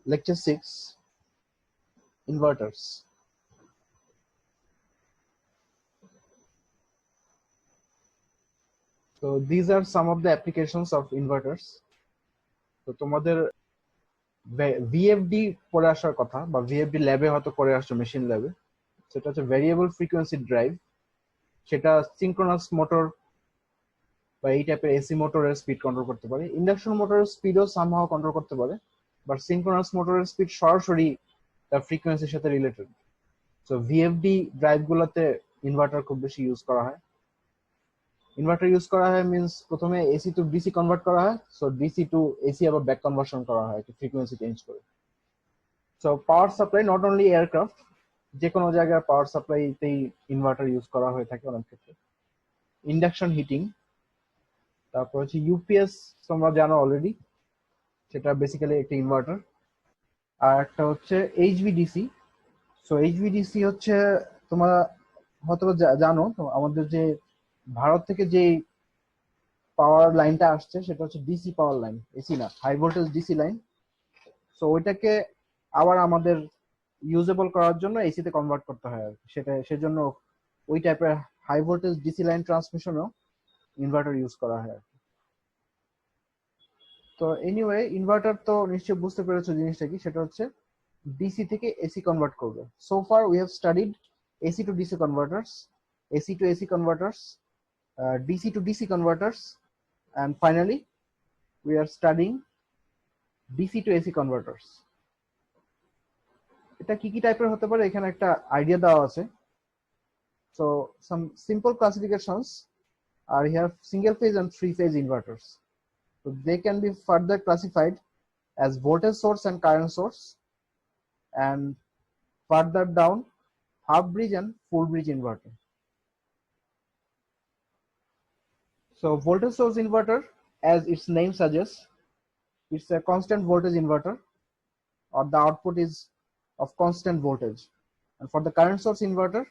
Lecture 6, Inverters. So these are some of the applications of inverters. তো তোমাদের VFD পড়ে আসার কথা বা VFD ল্যাবে হয়তো করে আসছো মেশিন ল্যাবে, সেটা হচ্ছে ভ্যারিয়েবল ফ্রিকোয়েন্সি ড্রাইভ। সেটা সিনক্রোনাস মোটর বা এই টাইপের এসি মোটরের স্পিড কন্ট্রোল করতে পারে, ইন্ডাকশন মোটরের স্পিডও সামহাও কন্ট্রোল করতে পারে, বাট সিনক্রোনাস মোটরের স্পিড সরাসরি তার ফ্রিকোয়েন্সির সাথে রিলেটেড। সো ভিএফডি ড্রাইভগুলোতে ইনভার্টার খুব বেশি ইউজ করা হয়। ইনভার্টার ইউজ করা হয় মিনস প্রথমে এসি টু ডিসি কনভার্ট করা হয়, সো ডিসি টু এসি আবার ব্যাক কনভার্সন করা হয় একটু ফ্রিকোয়েন্সি চেঞ্জ করে। So power supply not only aircraft, যে কোনো জায়গায় পাওয়ার সাপ্লাইতেই ইনভার্টার ইউজ করা হয়ে থাকে অনেক ক্ষেত্রে। ইন্ডাকশন হিটিং, তারপর হচ্ছে ইউপিএস, তোমরা জানো অলরেডি, সেটা বেসিক্যালি একটা ইনভার্টার। আর একটা হচ্ছে এইচভিডিসি। সো এইচভিডিসি হচ্ছে তোমরা হয়তো জানো, তো আমাদের যে ভারত থেকে যে পাওয়ার লাইনটা আসছে সেটা হচ্ছে ডিসি পাওয়ার লাইন, এসি না, high voltage DC line. So ওইটাকে আবার আমাদের ইউজেবল করার জন্য এসিতে কনভার্ট করতে হয় আর সেটা, সেজন্য ওই টাইপের হাই ভোল্টেজ ডিসি লাইন ট্রান্সমিশনও ইনভার্টার ইউজ করা হয়। তো এনিওয়ে, ইনভার্টার তো নিশ্চয়ই বুঝতে পেরেছো জিনিসটা কি, সেটা হচ্ছে ডিসি থেকে এসি কনভার্ট করবে। So far we have studied AC to DC converters, AC to AC converters, DC to DC converters, and finally we are studying DC to AC converters. এটা কি কি টাইপের হতে পারে এখানে একটা আইডিয়া দেওয়া আছে। So some simple classifications are here: single phase and three phase inverters. So they can be further classified as voltage source and current source, and further down half bridge and full bridge inverter. So voltage source inverter, as its name suggests, it's a constant voltage inverter, or the output is of constant voltage. And for the current source inverter,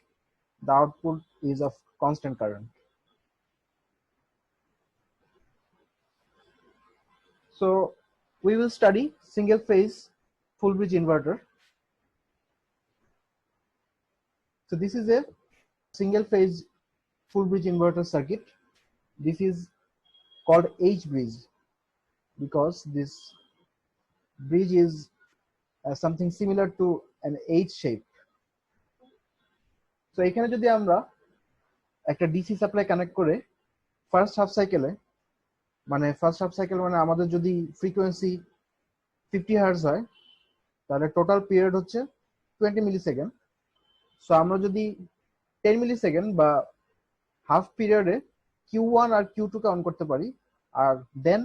the output is of constant current. So we will study single phase full bridge inverter. So this is a single phase full bridge inverter circuit. This is called H bridge because this bridge is something similar to an H shape. So এখানে যদি আমরা একটা DC supply connect করে first half সাইকেলে, মানে আমাদের যদি frequency 50 hertz হয়, তাহলে টোটাল পিরিয়ড হচ্ছে 20 মিলি সেকেন্ড। সো আমরা যদি 10 মিলি সেকেন্ড বা হাফ পিরিয়ডে Q1 R Q2 K on করতে পারি, আর then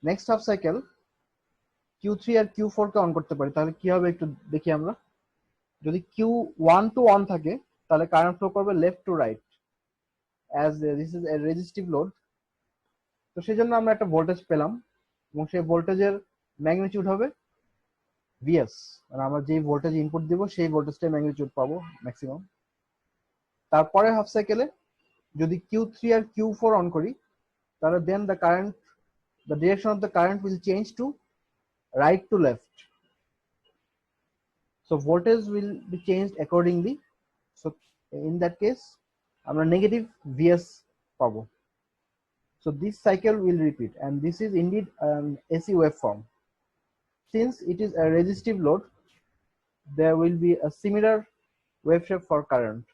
next half cycle Q3 আর Q4 কে অন করতে পারি, তাহলে কি হবে একটু দেখি আমরা। যদি Q1 টু অন থাকে তাহলে কারেন্ট ফ্লো করবে left to right, as this is a resistive load. তো সেই জন্য আমরা একটা ভোল্টেজ পেলাম, এবং সেই ভোল্টেজের ম্যাগনিটিউড হবে Vs, মানে আমরা যেই ভোল্টেজ ইনপুট দিব সেই ভোল্টেজটাই ম্যাগনিটিউড পাবো ম্যাক্সিমাম। তারপরে হাফ সাইকেলে যদি Q3 আর Q4 অন করি, তাহলে দেন the direction of the current will change to right to left. So voltage will be changed accordingly. So in that case আমরা নেগেটিভ Vs পাবো। So this cycle will repeat, and this is indeed an AC waveform. Since it is a resistive load, there will be a similar wave shape for current.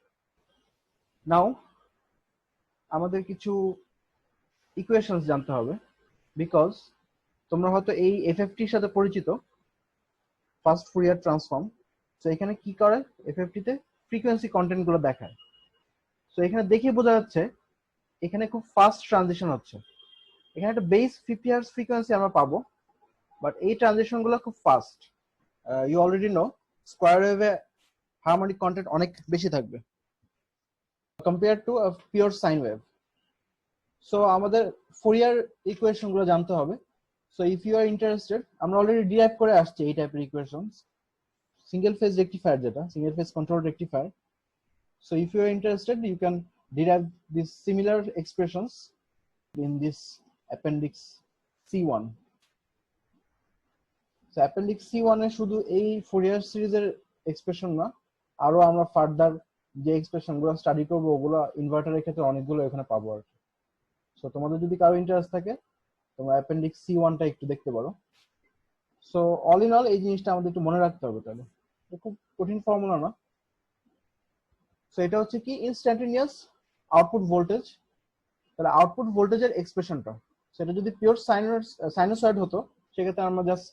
Now আমাদের কিছু equations জানতে হবে, because তোমরা হয়তো এই এফএফটির সাথে পরিচিত, ফার্স্ট ফুরিয়ার ট্রান্সফর্ম। সো এখানে কি করে, এফএফটিতে ফ্রিকোয়েন্সি কন্টেন্ট গুলো দেখায়। সো এখানে দেখে বোঝা যাচ্ছে এখানে খুব ফাস্ট ট্রানজিশন হচ্ছে। এখানে একটা বেস 50 হার্জ ফ্রিকোয়েন্সি আমরা পাবো, বাট এই ট্রানজিশন গুলো খুব fast. You already know square ওয়েভে হারমোনিক কন্টেন্ট অনেক বেশি থাকবে compare to pure sine wave. So আমাদের ফুরিয়ার ইকুয়েশন গুলো জানতে হবে। So if you are interested, আমরা অলরেডি ডিরাইভ করে আসছি এই টাইপের ইকুয়েশনস, single phase rectifier, যেটা single phase control rectifier. So if you are interested, you can derive these similar expressions in this appendix C1. Appendix C1 এ শুধু এই Fourier সিরিজের expression না, আরো আমরা ফার্দার যে এক্সপ্রেশন গুলো স্টাডি করবো ওগুলো ইনভার্টারের ক্ষেত্রে অনেকগুলো এখানে পাবো আর কি। সো তোমাদের যদি কারো ইন্টারেস্ট থাকে তোমরা অ্যাপেন্ডিক্স C1টা একটু দেখতে পারো। সো অল ইন অল এই জিনিসটা আমাদের একটু মনে রাখতে হবে, তাহলে খুব কঠিন ফর্মুলা না। সো এটা হচ্ছে কি ইনস্ট্যান্টেনিয়াস আউটপুট ভোল্টেজ, তাহলে আউটপুট ভোল্টেজের এক্সপ্রেশনটা সেটা যদি পিওর সাইনোসয়েড হতো সেক্ষেত্রে আমরা just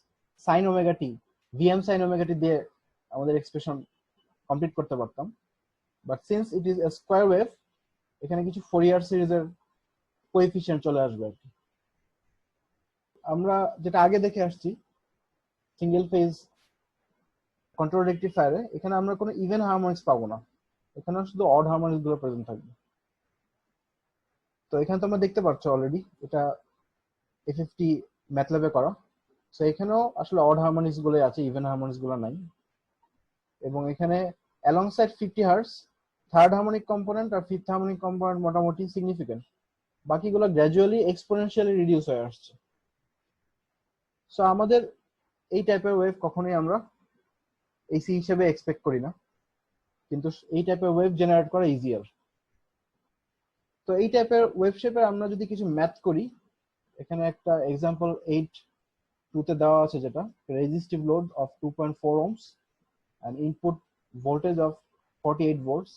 sine omega t VM sine omega t দিয়ে আমাদের এক্সপ্রেশন কমপ্লিট করতে পারতাম। But since it is a square wave, এখানে কিছু ফোরিয়ার সিরিজের কোএফিশিয়েন্ট চলে আসবে আর কি। আমরা যেটা আগে দেখে আসছি সিঙ্গেল ফেজ কন্ট্রোল রেকটিফায়ারে, এখানে আমরা কোনো ইভেন হারমোনিক্স পাবো না, এখানে শুধু অড হারমোনিক্স গুলো প্রেজেন্ট থাকবে। তো এখানে তোমরা দেখতে পাচ্ছ অলরেডি এটা A50 ম্যাথল্যাবে করা। সো এখানেও আসলে অড হারমোনিক্স গুলো আছে, ইভেন হারমোনিক্স গুলো নাই। এবং এখানে alongside 50 hertz third harmonic component আর ফিফথ হারমোনিক কম্পোনেন্ট মোটামুটি সিগনিফিকেন্ট, বাকিগুলো গ্র্যাজুয়ালি এক্সপোনেনশিয়ালি রিডিউস হয়ে আসছে। সো আমাদের এই টাইপের ওয়েভ কখনোই আমরা এসি হিসেবে এক্সপেক্ট করি না, কিন্তু এই টাইপের ওয়েভ জেনারেট করা ইজিয়ার। তো এই টাইপের ওয়েভ শেপে আমরা যদি কিছু ম্যাথ করি, এখানে একটা এক্সাম্পল 8.2 তে দেওয়া আছে, যেটা resistive load of 2.4 ohms and input voltage of 48 volts।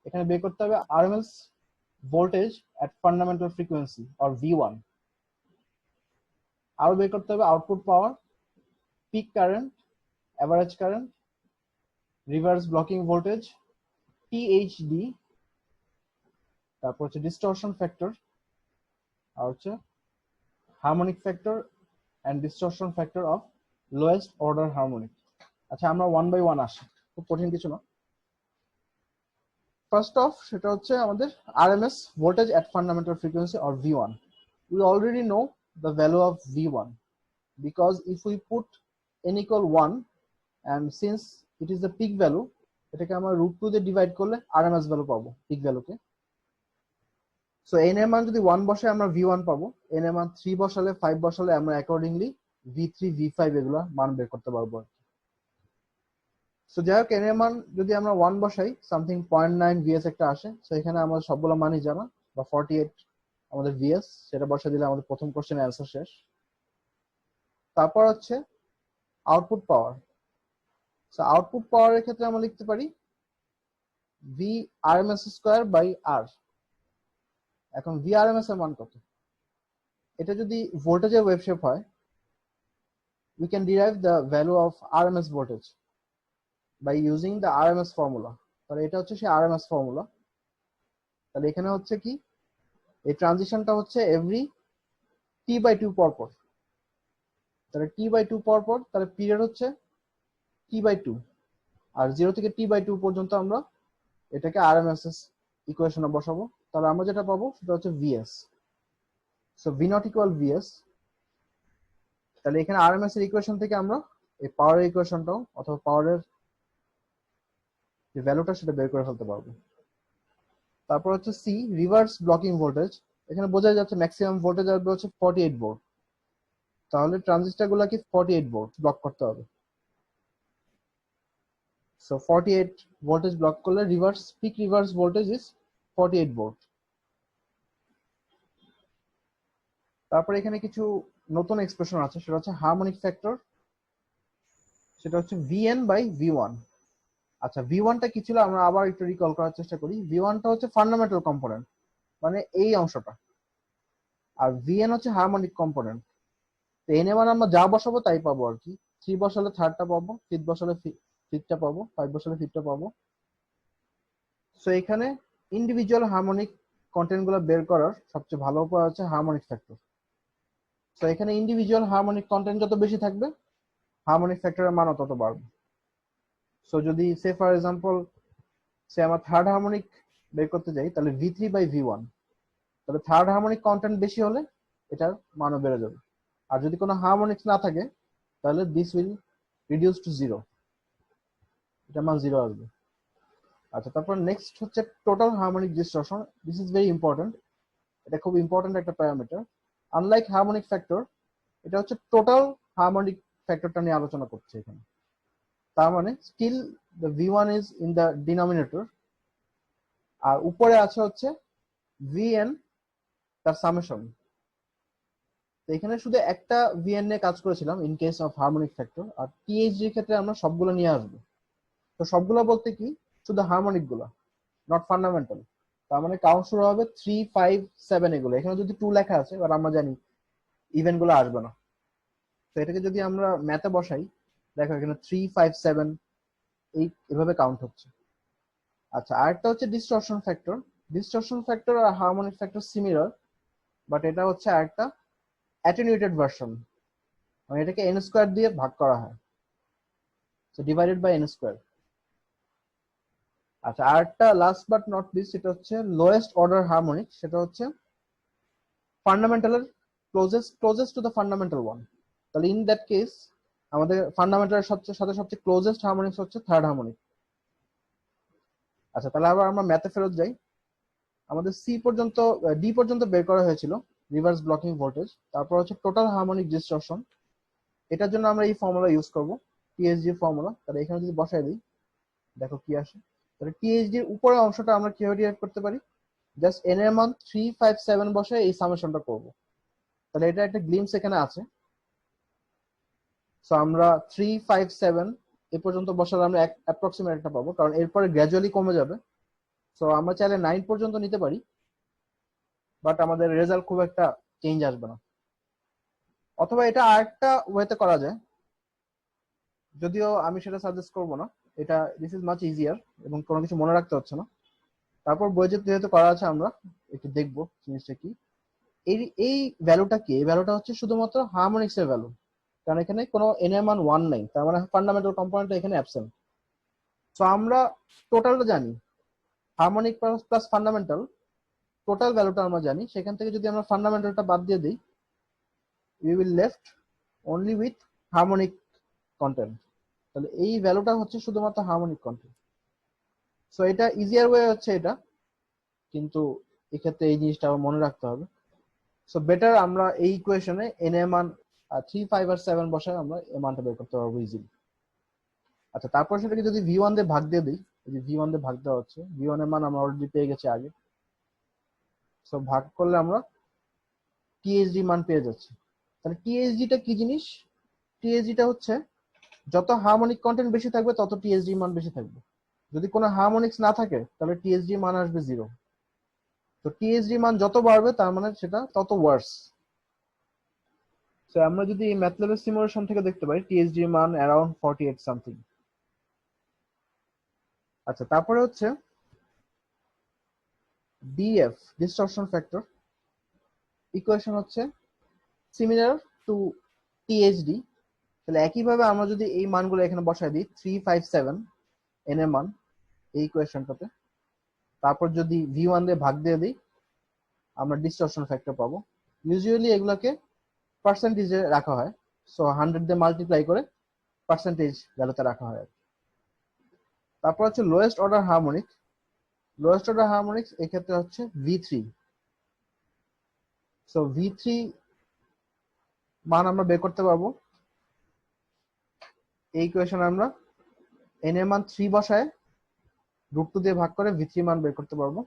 এখানে বের করতে হবে RMS voltage at fundamental frequency or V1, আরো বের করতে হবে output power, peak current, average current, reverse blocking voltage, THD, তারপর হচ্ছে ডিস্টরশন ফ্যাক্টর, আর হচ্ছে harmonic factor and distortion factor of lowest order harmonic. আচ্ছা আমরা ওয়ান বাই ওয়ান আসি, খুব কঠিন কিছু না। ফার্স্ট অফ সেটা হচ্ছে আমাদের RMS voltage at fundamental frequency or V1. We already know the value of V1 because if we put n equal 1 and since it is the peak value, এটাকে আমরা √2 দিয়ে ডিভাইড করলে RMS ভ্যালু পাবো pick ভ্যালুকে। So n এর মান যদি 1 বসাই আমরা V1 পাবো, n এর মান 3 বসালে 5 বসালে আমরা অ্যাকর্ডিংলি V3 V5 এগুলা মান বের করতে পারবো। সো যাই হোক n এর মান যদি আমরা 1 বসাই সামথিং 0.9 VS একটা আসে। সো এখানে আমাদের সবগুলো মানই জানা, বা 48 আমাদের VS, সেটা বসা দিলে আমাদের প্রথম কোশ্চেনের অ্যান্সার শেষ। তারপর হচ্ছে আউটপুট পাওয়ার। সো আউটপুট পাওয়ারের ক্ষেত্রে আমরা লিখতে পারি V RMS square by R। এখন V RMS এর মান কত? এটা যদি ভোল্টেজের ওয়েভ শেপ হয়, we can derive the value of RMS voltage by using the RMS formula। তাহলে এটা হচ্ছে সেই RMS ফর্মুলা। তাহলে এখানে হচ্ছে কি এই ট্রানজিশনটা হচ্ছে এভরি T/2 পর পর, তাহলে T/2 পর পর, তাহলে পিরিয়ড হচ্ছে T/2, আর 0 থেকে T/2 পর্যন্ত আমরা এটাকে RMS ইকুয়েশনে বসাবো। তাহলে আমরা যেটা পাবো সেটা হচ্ছে VS। So V0 equal VS। তাহলে এখানে RMS এর ইকুয়েশন থেকে আমরা এই পাওয়ারের ইকুয়েশনটাও অথবা পাওয়ারের যে ভ্যালুটা সেটা বের করে ফেলতে পারবো। তারপর হচ্ছে C রিভার্স ব্লকিং ভোল্টেজ। এখানে বোঝা যাচ্ছে ম্যাক্সিমাম ভোল্টেজ আসবে হচ্ছে 48 ভোল্ট, তাহলে ট্রানজিস্টরগুলোকে 48 ভোল্ট ব্লক করতে হবে। সো 48 ভোল্টেজ ব্লক করলে peak reverse voltage is 48 volt. তারপর এখানে কিছু নতুন এক্সপ্রেশন আছে, সেটা হচ্ছে হারমোনিক ফ্যাক্টর, সেটা হচ্ছে VN বাই V1। আচ্ছা V1টা কি ছিল আমরা আবার একটু রিকল করার চেষ্টা করি। V1টা হচ্ছে ফান্ডামেন্টাল কম্পোনেন্ট, মানে এই অংশটা, আর VN হচ্ছে হারমোনিক কম্পোনেন্ট। তো n এর মান আমরা যা বসাবো তাই পাবো আর কি। 3 বসালে থার্ডটা পাবো, 5 বসালে ফিফথটা পাবো, 5 বসালে ফিফথটা পাবো। সো এখানে ইন্ডিভিজুয়াল হারমোনিক কন্টেন্ট গুলো বের করার সবচেয়ে ভালো উপায় হচ্ছে হারমোনিক ফ্যাক্টর। সো এখানে ইন্ডিভিজুয়াল হারমোনিক কন্টেন্ট যত বেশি থাকবে হারমোনিক ফ্যাক্টরের মানও তত বাড়বে। সো যদি সে ফর এক্সাম্পল আমার থার্ড হারমোনিক বের করতে যাই, তাহলে V3 বাই V1, তাহলে থার্ড হারমোনিক কন্টেন্ট বেশি হলে এটার মানও বেড়ে যাবে। আর যদি কোনো হারমোনিক্স না থাকে তাহলে দিস উইল রিডিউস টু 0, এটা মান 0 আসবে। আচ্ছা তারপর নেক্সট হচ্ছে total harmonic distortion. This is very important, এটা খুব ইম্পর্টেন্ট একটা প্যারামিটার। আনলাইক হারমোনিক ফ্যাক্টর, এটা হচ্ছে টোটাল হারমোনিক ফ্যাক্টরটা নিয়ে আলোচনা করছে এখানে। তার মানে still the v1 is in the denominator, আর উপরে আছে হচ্ছে vn তার সামেশন। তো এখানে শুধু একটা vn নিয়ে কাজ করেছিলাম in case of harmonic factor, আর টিএইচডি এর ক্ষেত্রে আমরা সবগুলো নিয়ে আসবো। তো সবগুলো বলতে কি, শুধু হারমোনিক গুলো, নট ফান্ডামেন্টাল। তার মানে কাউন্ট শুরু হবে 3, 5, 7 এগুলো। এখানে যদি 2 লেখা আছে, এবার আমরা জানি ইভেন্ট গুলো আসবে না। তো এটাকে যদি আমরা ম্যাথে বসাই, দেখো এখানে 3, 5, 7 এভাবে কাউন্ট হচ্ছে। আচ্ছা, আরেকটা হচ্ছে ডিস্টরশন ফ্যাক্টর। ডিস্টরশন ফ্যাক্টর আর হারমোনিক ফ্যাক্টর সিমিলার, বাট এটা হচ্ছে আরেকটা অ্যাটেনুয়েটেড ভার্সন, মানে এটাকে n স্কয়ার দিয়ে ভাগ করা হয়, so divided by n square. আচ্ছা, আরেকটা লাস্ট বাট নট লিস্ট, সেটা হচ্ছে লোয়েস্ট অর্ডার হারমোনিক, সেটা হচ্ছে ফান্ডামেন্টালের closest to the fundamental one. তাহলে ইন দ্যাট কেস আমাদের ফান্ডামেন্টালের সাথে সবচেয়ে ক্লোজেস্ট হারমোনিক্স হচ্ছে থার্ড হারমোনিক। আচ্ছা, তাহলে আবার আমরা ম্যাথে ফেরত যাই। আমাদের ডি পর্যন্ত বের করা হয়েছিল রিভার্স ব্লকিং ভোল্টেজ, তারপর হচ্ছে টোটাল হারমোনিক ডিস্টরশন। এটার জন্য আমরা এই ফর্মুলা ইউজ করব, টিএসডি ফর্মুলা। তাহলে এখানে যদি বসাই দিই, দেখো কি আসে। তাহলে টিএসডি এর উপরের অংশটা আমরা কিভাবে ডিরাইভ করতে পারি, জাস্ট এন এর মান 3, 5, 7 বসায় এই সামেশনটা করব। তাহলে এটা একটা গ্লিমস এখানে আছে। সো আমরা 3, 5, 7 এ পর্যন্ত বসালে আমরা অ্যাপ্রক্সিমেট একটা পাবো, কারণ এরপরে গ্র্যাজুয়ালি কমে যাবে। সো আমরা চাইলে 9 পর্যন্ত নিতে পারি, বাট আমাদের রেজাল্ট খুব একটা চেঞ্জ আসবে না। অথবা এটা আরেকটা ওয়েতে করা যায়, যদিও আমি সেটা সাজেস্ট করবো না। এটা দিস ইজ মাচ ইজিয়ার এবং কোনো কিছু মনে রাখতে হচ্ছে না। তারপর বই যেহেতু করা আছে, আমরা একটু দেখবো জিনিসটা কি। এই ভ্যালুটা কি? এই ভ্যালুটা হচ্ছে শুধুমাত্র হারমোনিক্স এর ভ্যালু, কারণ এখানে কোনো এন এর মান 1 নাই, তার মানে ফান্ডামেন্টাল কম্পোনেন্ট এখানে অ্যাবসেন্ট। সো আমরা টোটালটা জানি, হারমোনিক প্লাস ফান্ডামেন্টাল টোটাল ভ্যালুটা আমরা জানি। সেখান থেকে যদি আমরা ফান্ডামেন্টালটা বাদ দিয়ে দিই, we will left only with harmonic content. তাহলে এই ভ্যালুটা হচ্ছে শুধুমাত্র হারমোনিক কন্টেন্ট। সো এটা ইজিয়ার ওয়ে হচ্ছে এটা, কিন্তু এক্ষেত্রে এই জিনিসটা আবার মনে রাখতে হবে। সো বেটার আমরা এই ইকুয়েশনে এন এর মান 3, 5 আর 7 বসায় আমরা এই মানটা বের করতে পারবো ইজিলি। আচ্ছা, তারপর সেটাকে যদি v1 দিয়ে ভাগ দিয়ে দিই, এই যে v1 দিয়ে ভাগ দেওয়া হচ্ছে, v1 এর মান আমরা অলরেডি পেয়ে গেছি আগে। সো ভাগ করলে আমরা টিএসডি মান পেয়ে যাচ্ছি। তাহলে টিএসডিটা কি জিনিস? টিএসডিটা হচ্ছে যত হারমোনিক কন্টেন্ট বেশি থাকবে তত টিএসডি মান বেশি থাকবে। যদি কোনো হারমোনিক্স না থাকে তাহলে টিএসডি মান আসবে 0। তো টিএসডি মান যত বাড়বে তার মানে সেটা তত ওয়ার্স। সো আমরা যদি এই ম্যাথল্যাব সিমুলেশন থেকে দেখতে পাই টিএসডি মান অ্যারাউন্ড 48 সামথিং। আচ্ছা, তারপরে হচ্ছে ডিএফ ডিস্টরশন ফ্যাক্টর ইকুয়েশন হচ্ছে সিমিলার টু টিএইচডি। তাহলে একইভাবে আমরা যদি এই মানগুলো এখানে বসাই দিই 3, 5, 7 এন এর মান এই ইকুয়েশনটাতে, তারপর যদি v1 দিয়ে ভাগ দিয়ে দিই, আমরা ডিস্টরশন ফ্যাক্টর পাবো। ইউজুয়ালি এগুলোকে পার্সেন্টেজে রাখা হয়, সো 100 দিয়ে মাল্টিপ্লাই করে পার্সেন্টেজ ভ্যালুতে রাখা হয়। তারপর হচ্ছে lowest order harmonic. Lowest order harmonics এক্ষেত্রে হচ্ছে v3। সো v3 মান আমরা বের করতে পারবো এই ইকুয়েশনে। আমরা n এর মান 3 বসায় √2 দিয়ে ভাগ করে v3 মান বের করতে পারবো।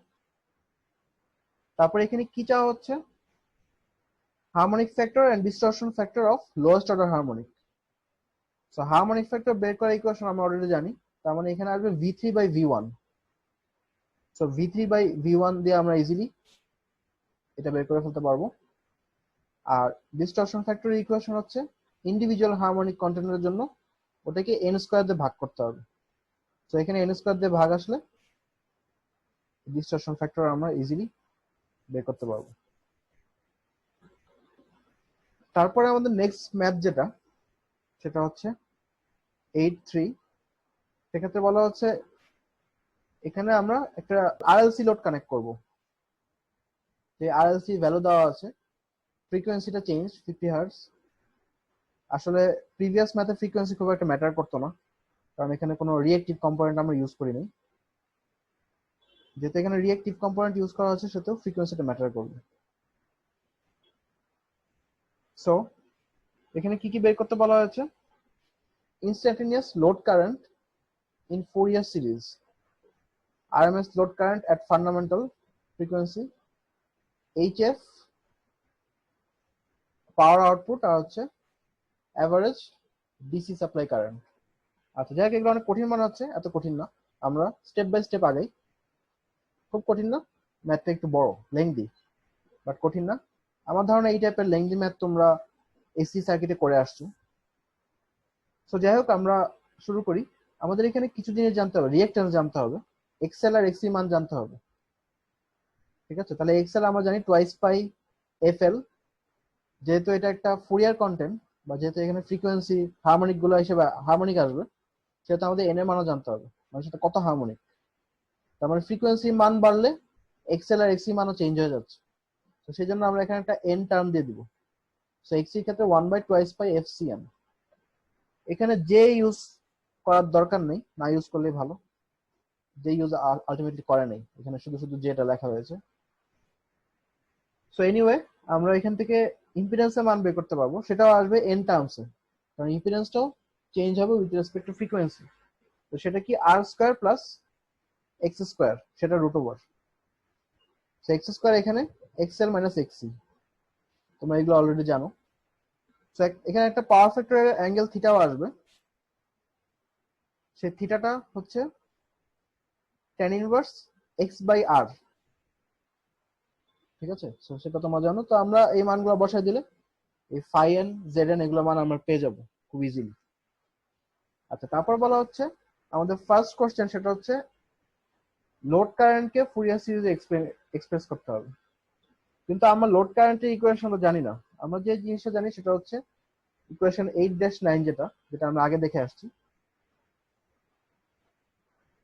তারপর এখানে কি চাওয়া হচ্ছে, harmonic factor and distortion factor of lowest order harmonic. So harmonic factor বের করার ইকুয়েশন আমরা অলরেডি জানি, তার মানে এখানে আসবে v3/v1। সো v3/v1 দিয়ে আমরা ইজিলি এটা বের করে ফেলতে পারবো। আর ডিস্টরশন ফ্যাক্টরের ইকুয়েশন হচ্ছে ইন্ডিভিজুয়াল হারমোনিক কন্টেন্টের জন্য ওটাকে n স্কয়ার দিয়ে ভাগ করতে হবে। তো এখানে n স্কয়ার দিয়ে ভাগ আসলে ডিস্টরশন ফ্যাক্টর আমরা ইজিলি বের করতে পারবো। তারপরে আমাদের নেক্সট ম্যাথ যেটা, সেটা হচ্ছে 8.3। সেক্ষেত্রে বলা হচ্ছে এখানে আমরা একটা আরএলসি লোড কানেক্ট করব। যে আরএলসি ভ্যালু দেওয়া আছে, ফ্রিকোয়েন্সিটা চেঞ্জ 50 হার্টজ। আসলে প্রিভিয়াস ম্যাথে ফ্রিকোয়েন্সি খুব একটা ম্যাটার করতো না, কারণ এখানে কোনো রিঅ্যাক্টিভ কম্পোনেন্ট আমরা ইউজ করিনি। যেহেতু এখানে রিঅ্যাক্টিভ কম্পোনেন্ট ইউজ করা হচ্ছে, সেহেতু ফ্রিকোয়েন্সিটা ম্যাটার করবে। সো এখানে কি কি বের করতে বলা হয়েছে, instantaneous load current in Fourier series, RMS load current at fundamental frequency, HF power output আর হচ্ছে অ্যাভারেজ ডিসি সাপ্লাই কারেন্ট। আচ্ছা যাই হোক, এগুলো অনেক কঠিন মনে হচ্ছে, এত কঠিন না, আমরা স্টেপ বাই স্টেপ আগাই। খুব কঠিন না, ম্যাথটা একটু বড় লেংদি বাট কঠিন না। আমার ধারণা এই টাইপের লেংদি ম্যাথ তোমরা এসি সার্কিটে করে আসছো। সো যাই হোক, আমরা শুরু করি। আমাদের এখানে কিছু জিনিস জানতে হবে, রিঅ্যাকট্যান্স জানতে হবে, এক্সএল আর এক্সি মান জানতে হবে। ঠিক আছে, তাহলে এক্সএল আমরা জানি টোয়াইস পাই এফএল, যেহেতু এটা একটা ফুরিয়ার কন্টেন্ট বা যেহেতু এখানে ফ্রিকোয়েন্সি হারমোনিক গুলো হিসেবে হারমোনিক আসবে, সেহেতু আমাদের এন এর মানও জানতে হবে, মানে সেটা কত হারমোনিক। তার মানে ফ্রিকোয়েন্সি মান বাড়লে এক্সএল আর এক্সি মানও চেঞ্জ হয়ে যাচ্ছে। তো সেই জন্য আমরা এখানে একটা এন টার্ম দিয়ে দিব। সো এক্সি এর ক্ষেত্রে 1 বাই টোয়াইস পাই এফসিএন। এখানে যে ইউজ করার দরকার নেই, না ইউজ করলেই ভালো, যে ইউজ আলটিমেটলি করে নেই, এখানে শুধু শুধু যেটা লেখা হয়েছে। সো এনিওয়ে, আমরা এখান থেকে ইম্পিডেন্সের মান বের করতে পারবো, সেটাও আসবে এন টার্মসে, কারণ ইম্পিডেন্সটাও চেঞ্জ হবে উইথ রেসপেক্ট টু ফ্রিকোয়েন্সি। তো সেটা কি R square plus X square, সেটা root over. So X square এখানে এক্সএল মাইনাস এক্সি, তোমরা এগুলো অলরেডি জানো। সো এখানে একটা পাওয়ার ফ্যাক্টরের অ্যাঙ্গেল থিটাও আসবে, সেই থিটাটা হচ্ছে tan ইনভার্স এক্স বাই আর। ঠিক আছে, সো সেটা তোমরা জানো। তো আমরা এই মানগুলো বসাই দিলে এই ফাই এন জেড এন এগুলো মান আমরা পেয়ে যাবো খুব ইজিলি। আচ্ছা, তারপর বলা হচ্ছে আমাদের ফার্স্ট কোশ্চেন, সেটা হচ্ছে লোড কারেন্টকে ফুরিয়ার সিরিজে এক্সপ্রেস করতে হবে। কিন্তু আমরা লোড কারেন্টের ইকুয়েশনটা জানি না। আমরা যে জিনিসটা জানি সেটা হচ্ছে ইকুয়েশন 8-9, যেটা যেটা আমরা আগে দেখে আসছি,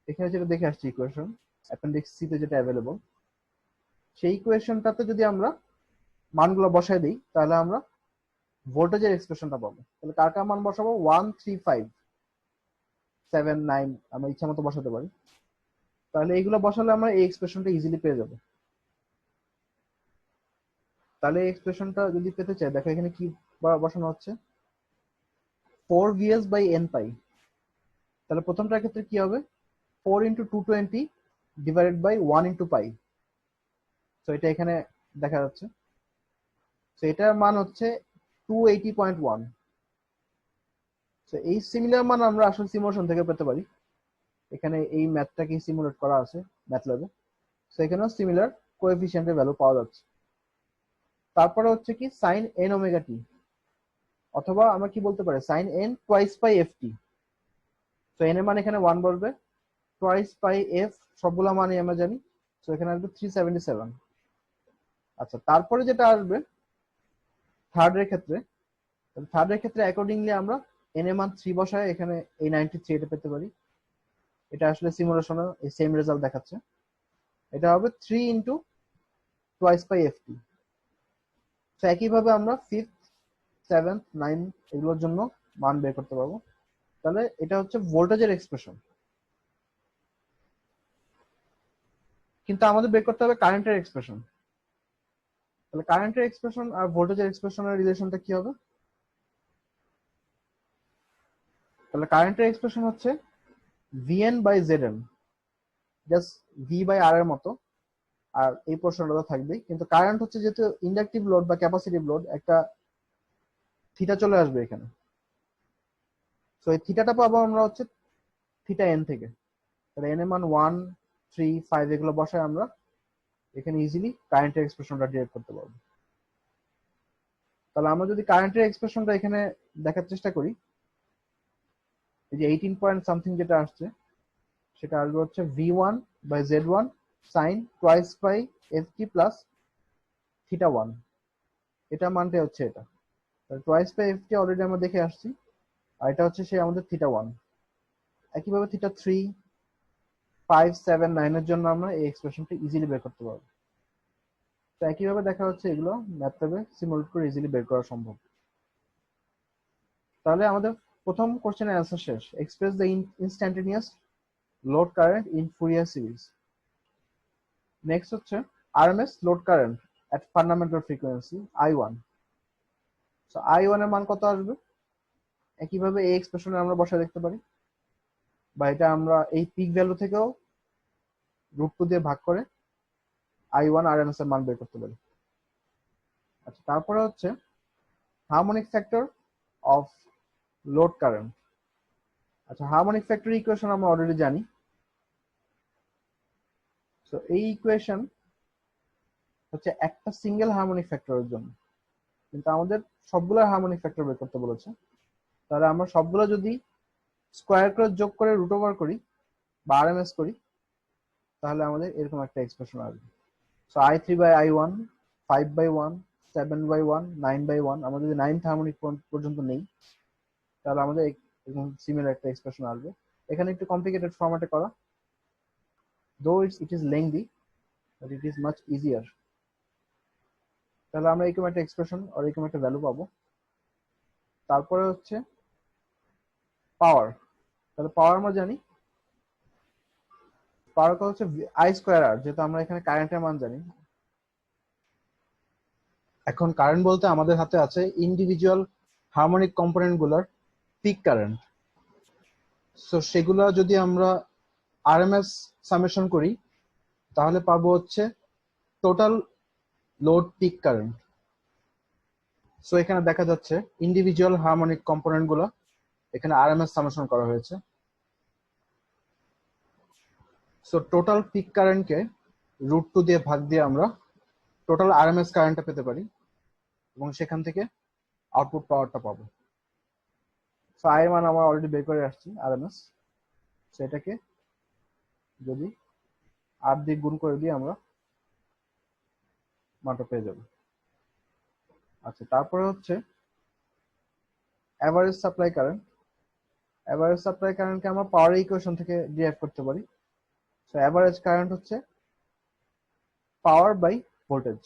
এখানে যেটা দেখে আসছি ইকুয়েশন অ্যাপেন্ডিক্স সি তে যেটা অ্যাভেলেবল, সেই ইকুয়েশনটাতে যদি আমরা মানগুলো বসাই দিই তাহলে আমরা ভোল্টেজের এক্সপ্রেশনটা পাবো। তাহলে কার কার মান বসাবো? 1, 3, 5, 7, 9 আমরা ইচ্ছা মতো বসাতে পারি। তাহলে এইগুলো বসালে আমরা এই এক্সপ্রেশনটা ইজিলি পেয়ে যাবো। তাহলে এই এক্সপ্রেশনটা যদি পেতে চাই, দেখো এখানে কি বসানো হচ্ছে, 4vs বাই n পাই। তাহলে প্রথমটার ক্ষেত্রে কি হবে, 4 into 220 divided by 1 into pi. তো এটা এখানে দেখা যাচ্ছে। তো এটার মান হচ্ছে 280.1। তো এই সিমিলার মান আমরা আসলে সিমুলেশন থেকে পেতে পারি। এখানে এই ম্যাথটাকে সিমুলেট করা আছে ম্যাথল্যাবে। তো এখানেও সিমিলার কোএফিসিয়েন্টের ভ্যালু পাওয়া যাচ্ছে। তারপরে হচ্ছে কি সাইন এন ওমেগা টি, অথবা আমরা কি বলতে পারি সাইন এন টোয়াইস পাই এফ টি। তো এন এর মান এখানে 1 বলবে, টোয়াইস পাই এফ সবগুলা মানে আমরা জানি। তো এখানে আসবে 377। আচ্ছা, তারপরে যেটা আসবে থার্ডের ক্ষেত্রে, থার্ডের ক্ষেত্রে অ্যাকর্ডিংলি আমরা এন এর মান 3 বসায় এখানে এই 93 এটা পেতে পারি। এটা আসলে সিমুলেশনে এই সেম রেজাল্ট দেখাচ্ছে। এটা হবে 3 ইন্টু টোয়াইস পাই এফ টি। তো একইভাবে আমরা 5th, 7th, 9 এগুলোর জন্য মান বের করতে পারবো। তাহলে এটা হচ্ছে ভোল্টেজের এক্সপ্রেশন। কিন্তু আমাদের বের করতে হবে কারেন্টের এক্সপ্রেশন। তাহলে কারেন্টের এক্সপ্রেশন আর ভোল্টেজের এক্সপ্রেশনের রিলেশনটা কি হবে? তাহলে কারেন্টের এক্সপ্রেশন হচ্ছে VN by ZN, just V by R এর মতো, আর এই পোর্শনটা থাকবেই। কিন্তু কারেন্ট হচ্ছে যেহেতু ইন্ডাকটিভ লোড বা ক্যাপাসিটিভ লোড, একটা থিটা চলে আসবে এখানে। সো এই থিটাটা পাবো আমরা হচ্ছে থিটা এন থেকে। তাহলে এন এর মান 1, 3, 5 এগুলো বসায় আমরা এখানে ইজিলি কারেন্টের এক্সপ্রেশনটা ডিরাইভ করতে পারবো। তাহলে আমরা যদি কারেন্টের এক্সপ্রেশনটা এখানে দেখার চেষ্টা করি, এই যে 18 পয়েন্ট সামথিং যেটা আসছে, সেটা আসবে হচ্ছে v1 by z1 sine twice by ft plus theta 1। এটা মানটা হচ্ছে এটা। টোয়াইস বাই ft অলরেডি আমরা দেখে আসছি, আর এটা হচ্ছে সেই আমাদের থিটা 1। একইভাবে থিটা 3, 5, 7, 9 এর জন্য আমরা এই এক্সপ্রেশনটা ইজিলি বের করতে পারবো। তো একইভাবে দেখা হচ্ছে এগুলো ম্যাথল্যাবে সিমুলেট করে ইজিলি বের করা সম্ভব। তাহলে আমাদের প্রথম কোশ্চেনের অ্যান্সার শেষ। Express the instantaneous load current in Fourier series. Next হচ্ছে RMS load current at fundamental frequency I1। সো I1 এর মান কত আসবে? একইভাবে এই এক্সপ্রেশনে আমরা বসায় দেখতে পারি, বা এটা আমরা এই পিক ভ্যালু থেকেও √2 দিয়ে ভাগ করে I1 RMS এর মান বের করতে পারি। আচ্ছা, তারপরে হচ্ছে harmonic factor of load current. আচ্ছা, হারমোনিক ফ্যাক্টর ইকুয়েশন আমরা অলরেডি জানি। তো এই ইকুয়েশন হচ্ছে একটা সিঙ্গেল হারমোনিক ফ্যাক্টরের জন্য, কিন্তু আমাদের সবগুলো হারমোনিক ফ্যাক্টর বের করতে বলেছে। তাহলে আমরা সবগুলো যদি স্কোয়ার করে যোগ করে √ওভার করি বা RMS করি, তাহলে আমাদের এরকম একটা এক্সপ্রেশন আসবে। সো I3/I1, 5/1, 7/1, 9/1, আমরা যদি 9th হারমোনিক পর্যন্ত নেই, তাহলে আমাদের এরকম সিমিলার একটা এক্সপ্রেশন আসবে। এখানে একটু কমপ্লিকেটেড ফরম্যাটে করা, দো it is lengthy, but it is much easier. তাহলে আমরা এরকম একটা এক্সপ্রেশন আর এরকম একটা ভ্যালু পাবো। তারপরে হচ্ছে পাওয়ার। তাহলে পাওয়ার আমরা জানি, পাওয়ারটা হচ্ছে I²R, যেহেতু আমরা এখানে কারেন্টের মান জানি। এখন কারেন্ট বলতে আমাদের হাতে আছে ইন্ডিভিজুয়াল হারমোনিক কম্পোনেন্ট গুলার পিক কারেন্ট। সো সেগুলো যদি আমরা RMS সামেশন করি, তাহলে পাবো হচ্ছে total load peak current. So এখানে দেখা যাচ্ছে ইন্ডিভিজুয়াল হারমোনিক কম্পোনেন্ট গুলো এখানে RMS সামেশন করা হয়েছে। সো টোটাল পিক কারেন্টকে √2 দিয়ে ভাগ দিয়ে আমরা টোটাল RMS কারেন্টটা পেতে পারি, এবং সেখান থেকে আউটপুট পাওয়ারটা পাবো। সো I এর মান আমরা অলরেডি বের করে আসছি RMS। সেটাকে যদি 8 দিয়ে গুণ করে দিই, আমরা মানটা পেয়ে যাব। আচ্ছা, তারপরে হচ্ছে average supply current. Average supply কারেন্টকে আমরা পাওয়ার ইকুয়েশন থেকে ডিরাইভ করতে পারি। সো অ্যাভারেজ কারেন্ট হচ্ছে পাওয়ার বাই ভোল্টেজ।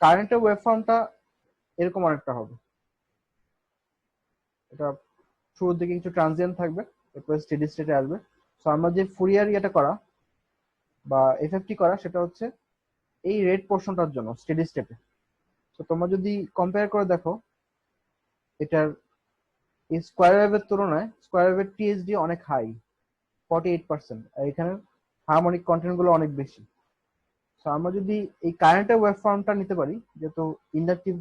কারেন্টের ওয়েভফর্মটা এরকম অনেকটা হবে। এটা শুরুর দিকে কিছু ট্রানজিয়েন্ট থাকবে, এরপরে স্টেডি স্টেটে আসবে। সো আমরা যে ফুরিয়ার ইয়েটা করা বা এফএফটি করা, সেটা হচ্ছে এই রেড পোর্শনটার জন্য স্টেডি স্টেটে। তো তোমরা যদি কম্পেয়ার করে দেখো, এটার এই স্কোয়ার ওয়েভের তুলনায় স্কোয়ার ওয়েভের টিএসডি অনেক হাই, 48%, আর এখানে হারমোনিক কন্টেন্ট গুলো অনেক বেশি। তো আমরা যদি এই কারেন্টের ওয়েভ ফর্মটা নিতে পারি, যেহেতু ইন্ডাকটিভ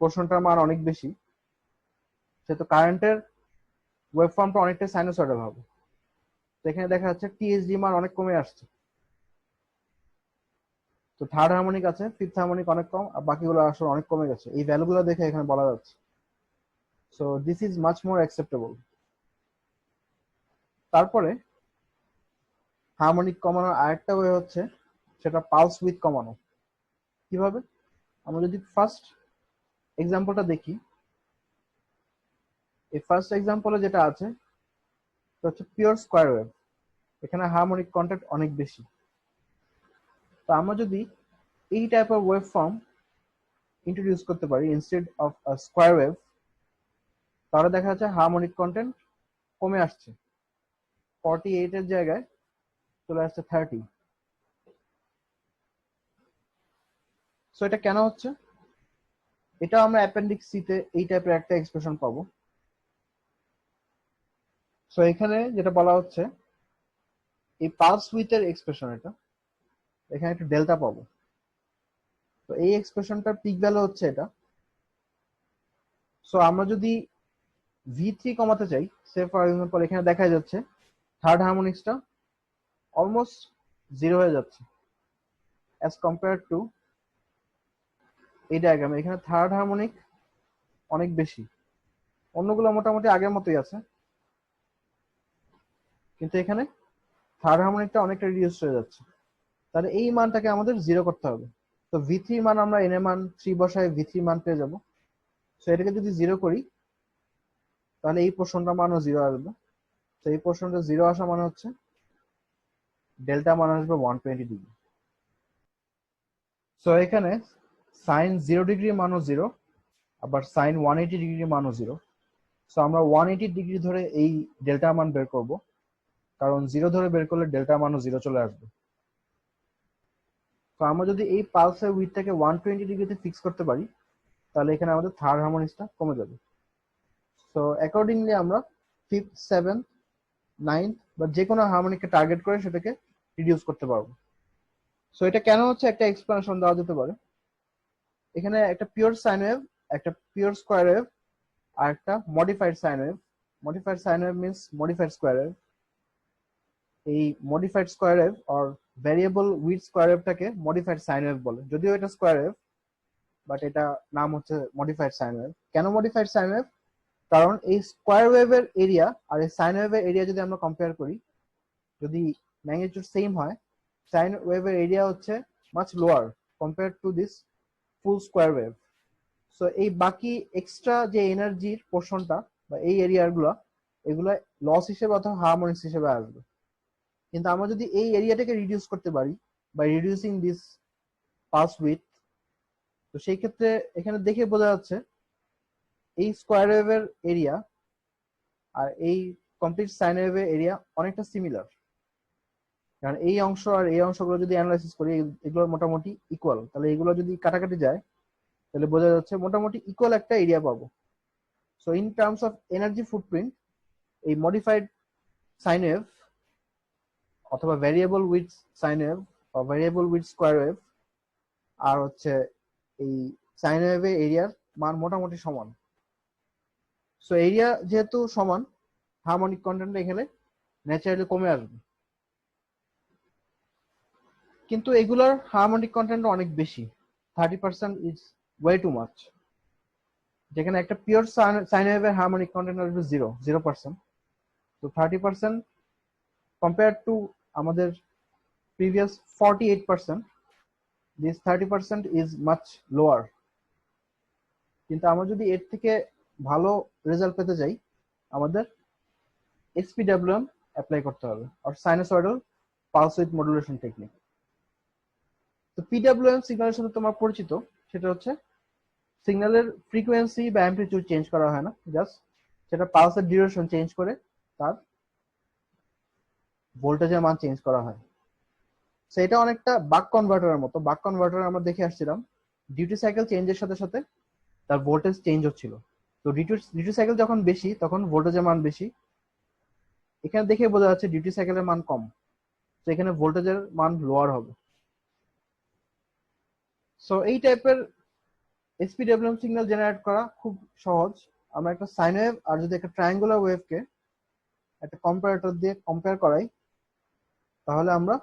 পোর্শনটার মান অনেক বেশি, সেহেতু কারেন্টের ওয়েভ ফর্মটা অনেকটা সাইনোসয়েডাল হবে। তো এখানে দেখা যাচ্ছে টিএসডি মান অনেক কমে আসছে। তো থার্ড হারমোনিক আছে, ফিফথ হারমোনিক অনেক কম, আর বাকিগুলো আসলে অনেক কমে গেছে। এই ভ্যালুগুলো দেখে এখানে বলা যাচ্ছে। So this is much more acceptable. তারপরে হারমোনিক কমানোর আরেকটা ওয়ে হচ্ছে সেটা পালস উইথ কমানো। কিভাবে? আমরা যদি ফার্স্ট এক্সাম্পলটা দেখি, এই ফার্স্ট এক্সাম্পলে যেটা আছে সেটা হচ্ছে পিওর স্কোয়ার ওয়েভ। এখানে হারমোনিক কন্ট্যাক্ট অনেক বেশি। তো আমরা যদি এই টাইপের ওয়েভ ফর্ম ইন্ট্রোডিউস করতে পারি ইনস্টেড অফ স্কোয়ার ওয়েভ, তাহলে দেখা যাচ্ছে হারমোনিক কন্টেন্ট কমে আসছে, 48 এর জায়গায় চলে আসছে 30। সো এটা কেন হচ্ছে? এটা আমরা অ্যাপেন্ডিক্স সি তে এই টাইপের একটা এক্সপ্রেশন পাবো। সো এখানে যেটা বলা হচ্ছে, এই পালস উইথ এর এক্সপ্রেশন, এটা এখানে একটা ডেল্টা পাবো। তো এই এক্সপ্রেশনটার পিক ভ্যালু হচ্ছে এটা। সো আমরা যদি V3 কমাতে চাই, সে ফর এক্সাম্পল এখানে দেখা যাচ্ছে থার্ড হারমোনিক্সটা অলমোস্ট 0 হয়ে যাচ্ছে অ্যাজ কম্পেয়ার টু এই ডায়াগ্রামে। এখানে থার্ড হারমোনিক অনেক বেশি, অন্যগুলো মোটামুটি আগের মতোই আছে, কিন্তু এখানে থার্ড হারমোনিকটা অনেকটা রিডিউস হয়ে যাচ্ছে। তাহলে এই মানটাকে আমাদের 0 করতে হবে। তো V3 মান আমরা n এর মান 3 বসায় V3 মান পেয়ে যাব। সো এটাকে যদি 0 করি, তাহলে এই পোর্শনটার মানও 0 আসবে। তো এই পোর্শনটা 0 আসা মানে হচ্ছে ডেল্টা মান আসবে 120 ডিগ্রি। সো এখানে সাইন 0 ডিগ্রি মানও 0, আবার সাইন 180 ডিগ্রি মানও 0। সো আমরা 180 ডিগ্রি ধরে এই ডেল্টা মান বের করব, কারণ 0 ধরে বের করলে ডেল্টা মানও 0 চলে আসবে। তো আমরা যদি এই পালসের উইথটাকে 120 ডিগ্রিতে ফিক্স করতে পারি, তাহলে এখানে আমাদের থার্ড হারমোনিক্সটা কমে যাবে। সো অ্যাকর্ডিংলি আমরা ফিফথ, সেভেন্থ, নাইন্থ বা যে কোনো হারমোনিককে টার্গেট করে সেটাকে রিডিউস করতে পারবো। সো এটা কেন হচ্ছে একটা এক্সপ্লেনেশন দেওয়া যেতে পারে। এখানে একটা পিওর সাইন ওয়েভ, একটা পিওর স্কোয়ার ওয়েভ, আর একটা modified sine wave. Modified sine wave means modified square wave. এই modified square wave or variable with square ওয়েভটাকে মডিফাইড সাইন ওয়েভ বলে, যদিও এটা স্কোয়ার ওয়েভ, বাট এটা নাম হচ্ছে মডিফাইড সাইন ওয়েভ। কেন মডিফাইড সাইন ওয়েভ? কারণ এই স্কোয়ার ওয়েভের এরিয়া আর এই সাইন ওয়েভের এরিয়া যদি আমরা কম্পেয়ার করি, যদি ম্যাগনিটিউড সেম হয়, সাইন ওয়েভের এরিয়া হচ্ছে much lower compare to this full square wave. So এই বাকি এক্সট্রা যে এনার্জির পোর্শনটা বা এই এরিয়াগুলো, এগুলো লস হিসেবে অথবা হারমোনিক্স হিসেবে আসবে। কিন্তু আমরা যদি এই এরিয়াটাকে রিডিউস করতে পারি by reducing this pulse width, তো সেই ক্ষেত্রে এখানে দেখে বোঝা যাচ্ছে এই স্কোয়ার ওয়েভের এরিয়া আর এই কমপ্লিট সাইন ওয়েভের এরিয়া অনেকটা সিমিলার। কারণ এই অংশ আর এই অংশগুলো যদি অ্যানালাইসিস করি, এগুলো মোটামুটি ইকুয়াল। তাহলে এগুলো যদি কাটাকাটি যায়, তাহলে বোঝা যাচ্ছে মোটামুটি ইকুয়াল একটা এরিয়া পাবো। So in terms of energy footprint, এই মডিফাইড সাইন ওয়েভ অথবা ভ্যারিয়েবল উইথ সাইন ওয়েভ বা ভ্যারিয়েবল উইথ স্কোয়ার ওয়েভ আর হচ্ছে এই সাইন ওয়েভের এরিয়ার মান মোটামুটি সমান। সো এরিয়া যেহেতু সমান, হারমোনিক কন্টেন্ট এখানে ন্যাচারালি কমে আসবে। কিন্তু এগুলোর হারমোনিক কন্টেন্ট অনেক বেশি, 30% ইজ ওয়ে টু মাচ। যেখানে একটা পিওর সাইন ওয়েভের হারমোনিক কন্টেন্ট আসবে 0%। তো 30% কম্পেয়ার টু আমাদের previous 48%, this 30% is much lower. কিন্তু আমরা যদি এর থেকে ভালো রেজাল্ট পেতে চাই, আমাদের এসপিডব্লিউএম অ্যাপ্লাই করতে হবে, আর sinusoidal pulse with modulation technique. তো পিডব্লিউএম সিগন্যালের সাথে তোমার পরিচিত, সেটা হচ্ছে সিগন্যালের ফ্রিকোয়েন্সি বা অ্যামপ্লিটিউড চেঞ্জ করা হয় না, জাস্ট সেটা পালসের ডিউরেশন চেঞ্জ করে তার ভোল্টেজের মান চেঞ্জ করা হয়। সেটা অনেকটা বাক কনভার্টারের মতো। বাক কনভার্টার আমরা দেখে আসছিলাম ডিউটি সাইকেল চেঞ্জের সাথে সাথে তার ভোল্টেজ চেঞ্জ হচ্ছিল। তো ডিউটি সাইকেল যখন বেশি তখন ভোল্টেজের মান বেশি। এখানে দেখে বোঝা যাচ্ছে ডিউটি সাইকেলের মান কম, তো এখানে ভোল্টেজের মান লোয়ার হবে। সো এই টাইপের এসপিডব্লিউএম সিগন্যাল জেনারেট করা খুব সহজ। আমরা একটা সাইন ওয়েভ আর যদি একটা ট্রায়াঙ্গুলার ওয়েভকে একটা কম্পারেটর দিয়ে কম্পেয়ার করাই, তাহলে আমরা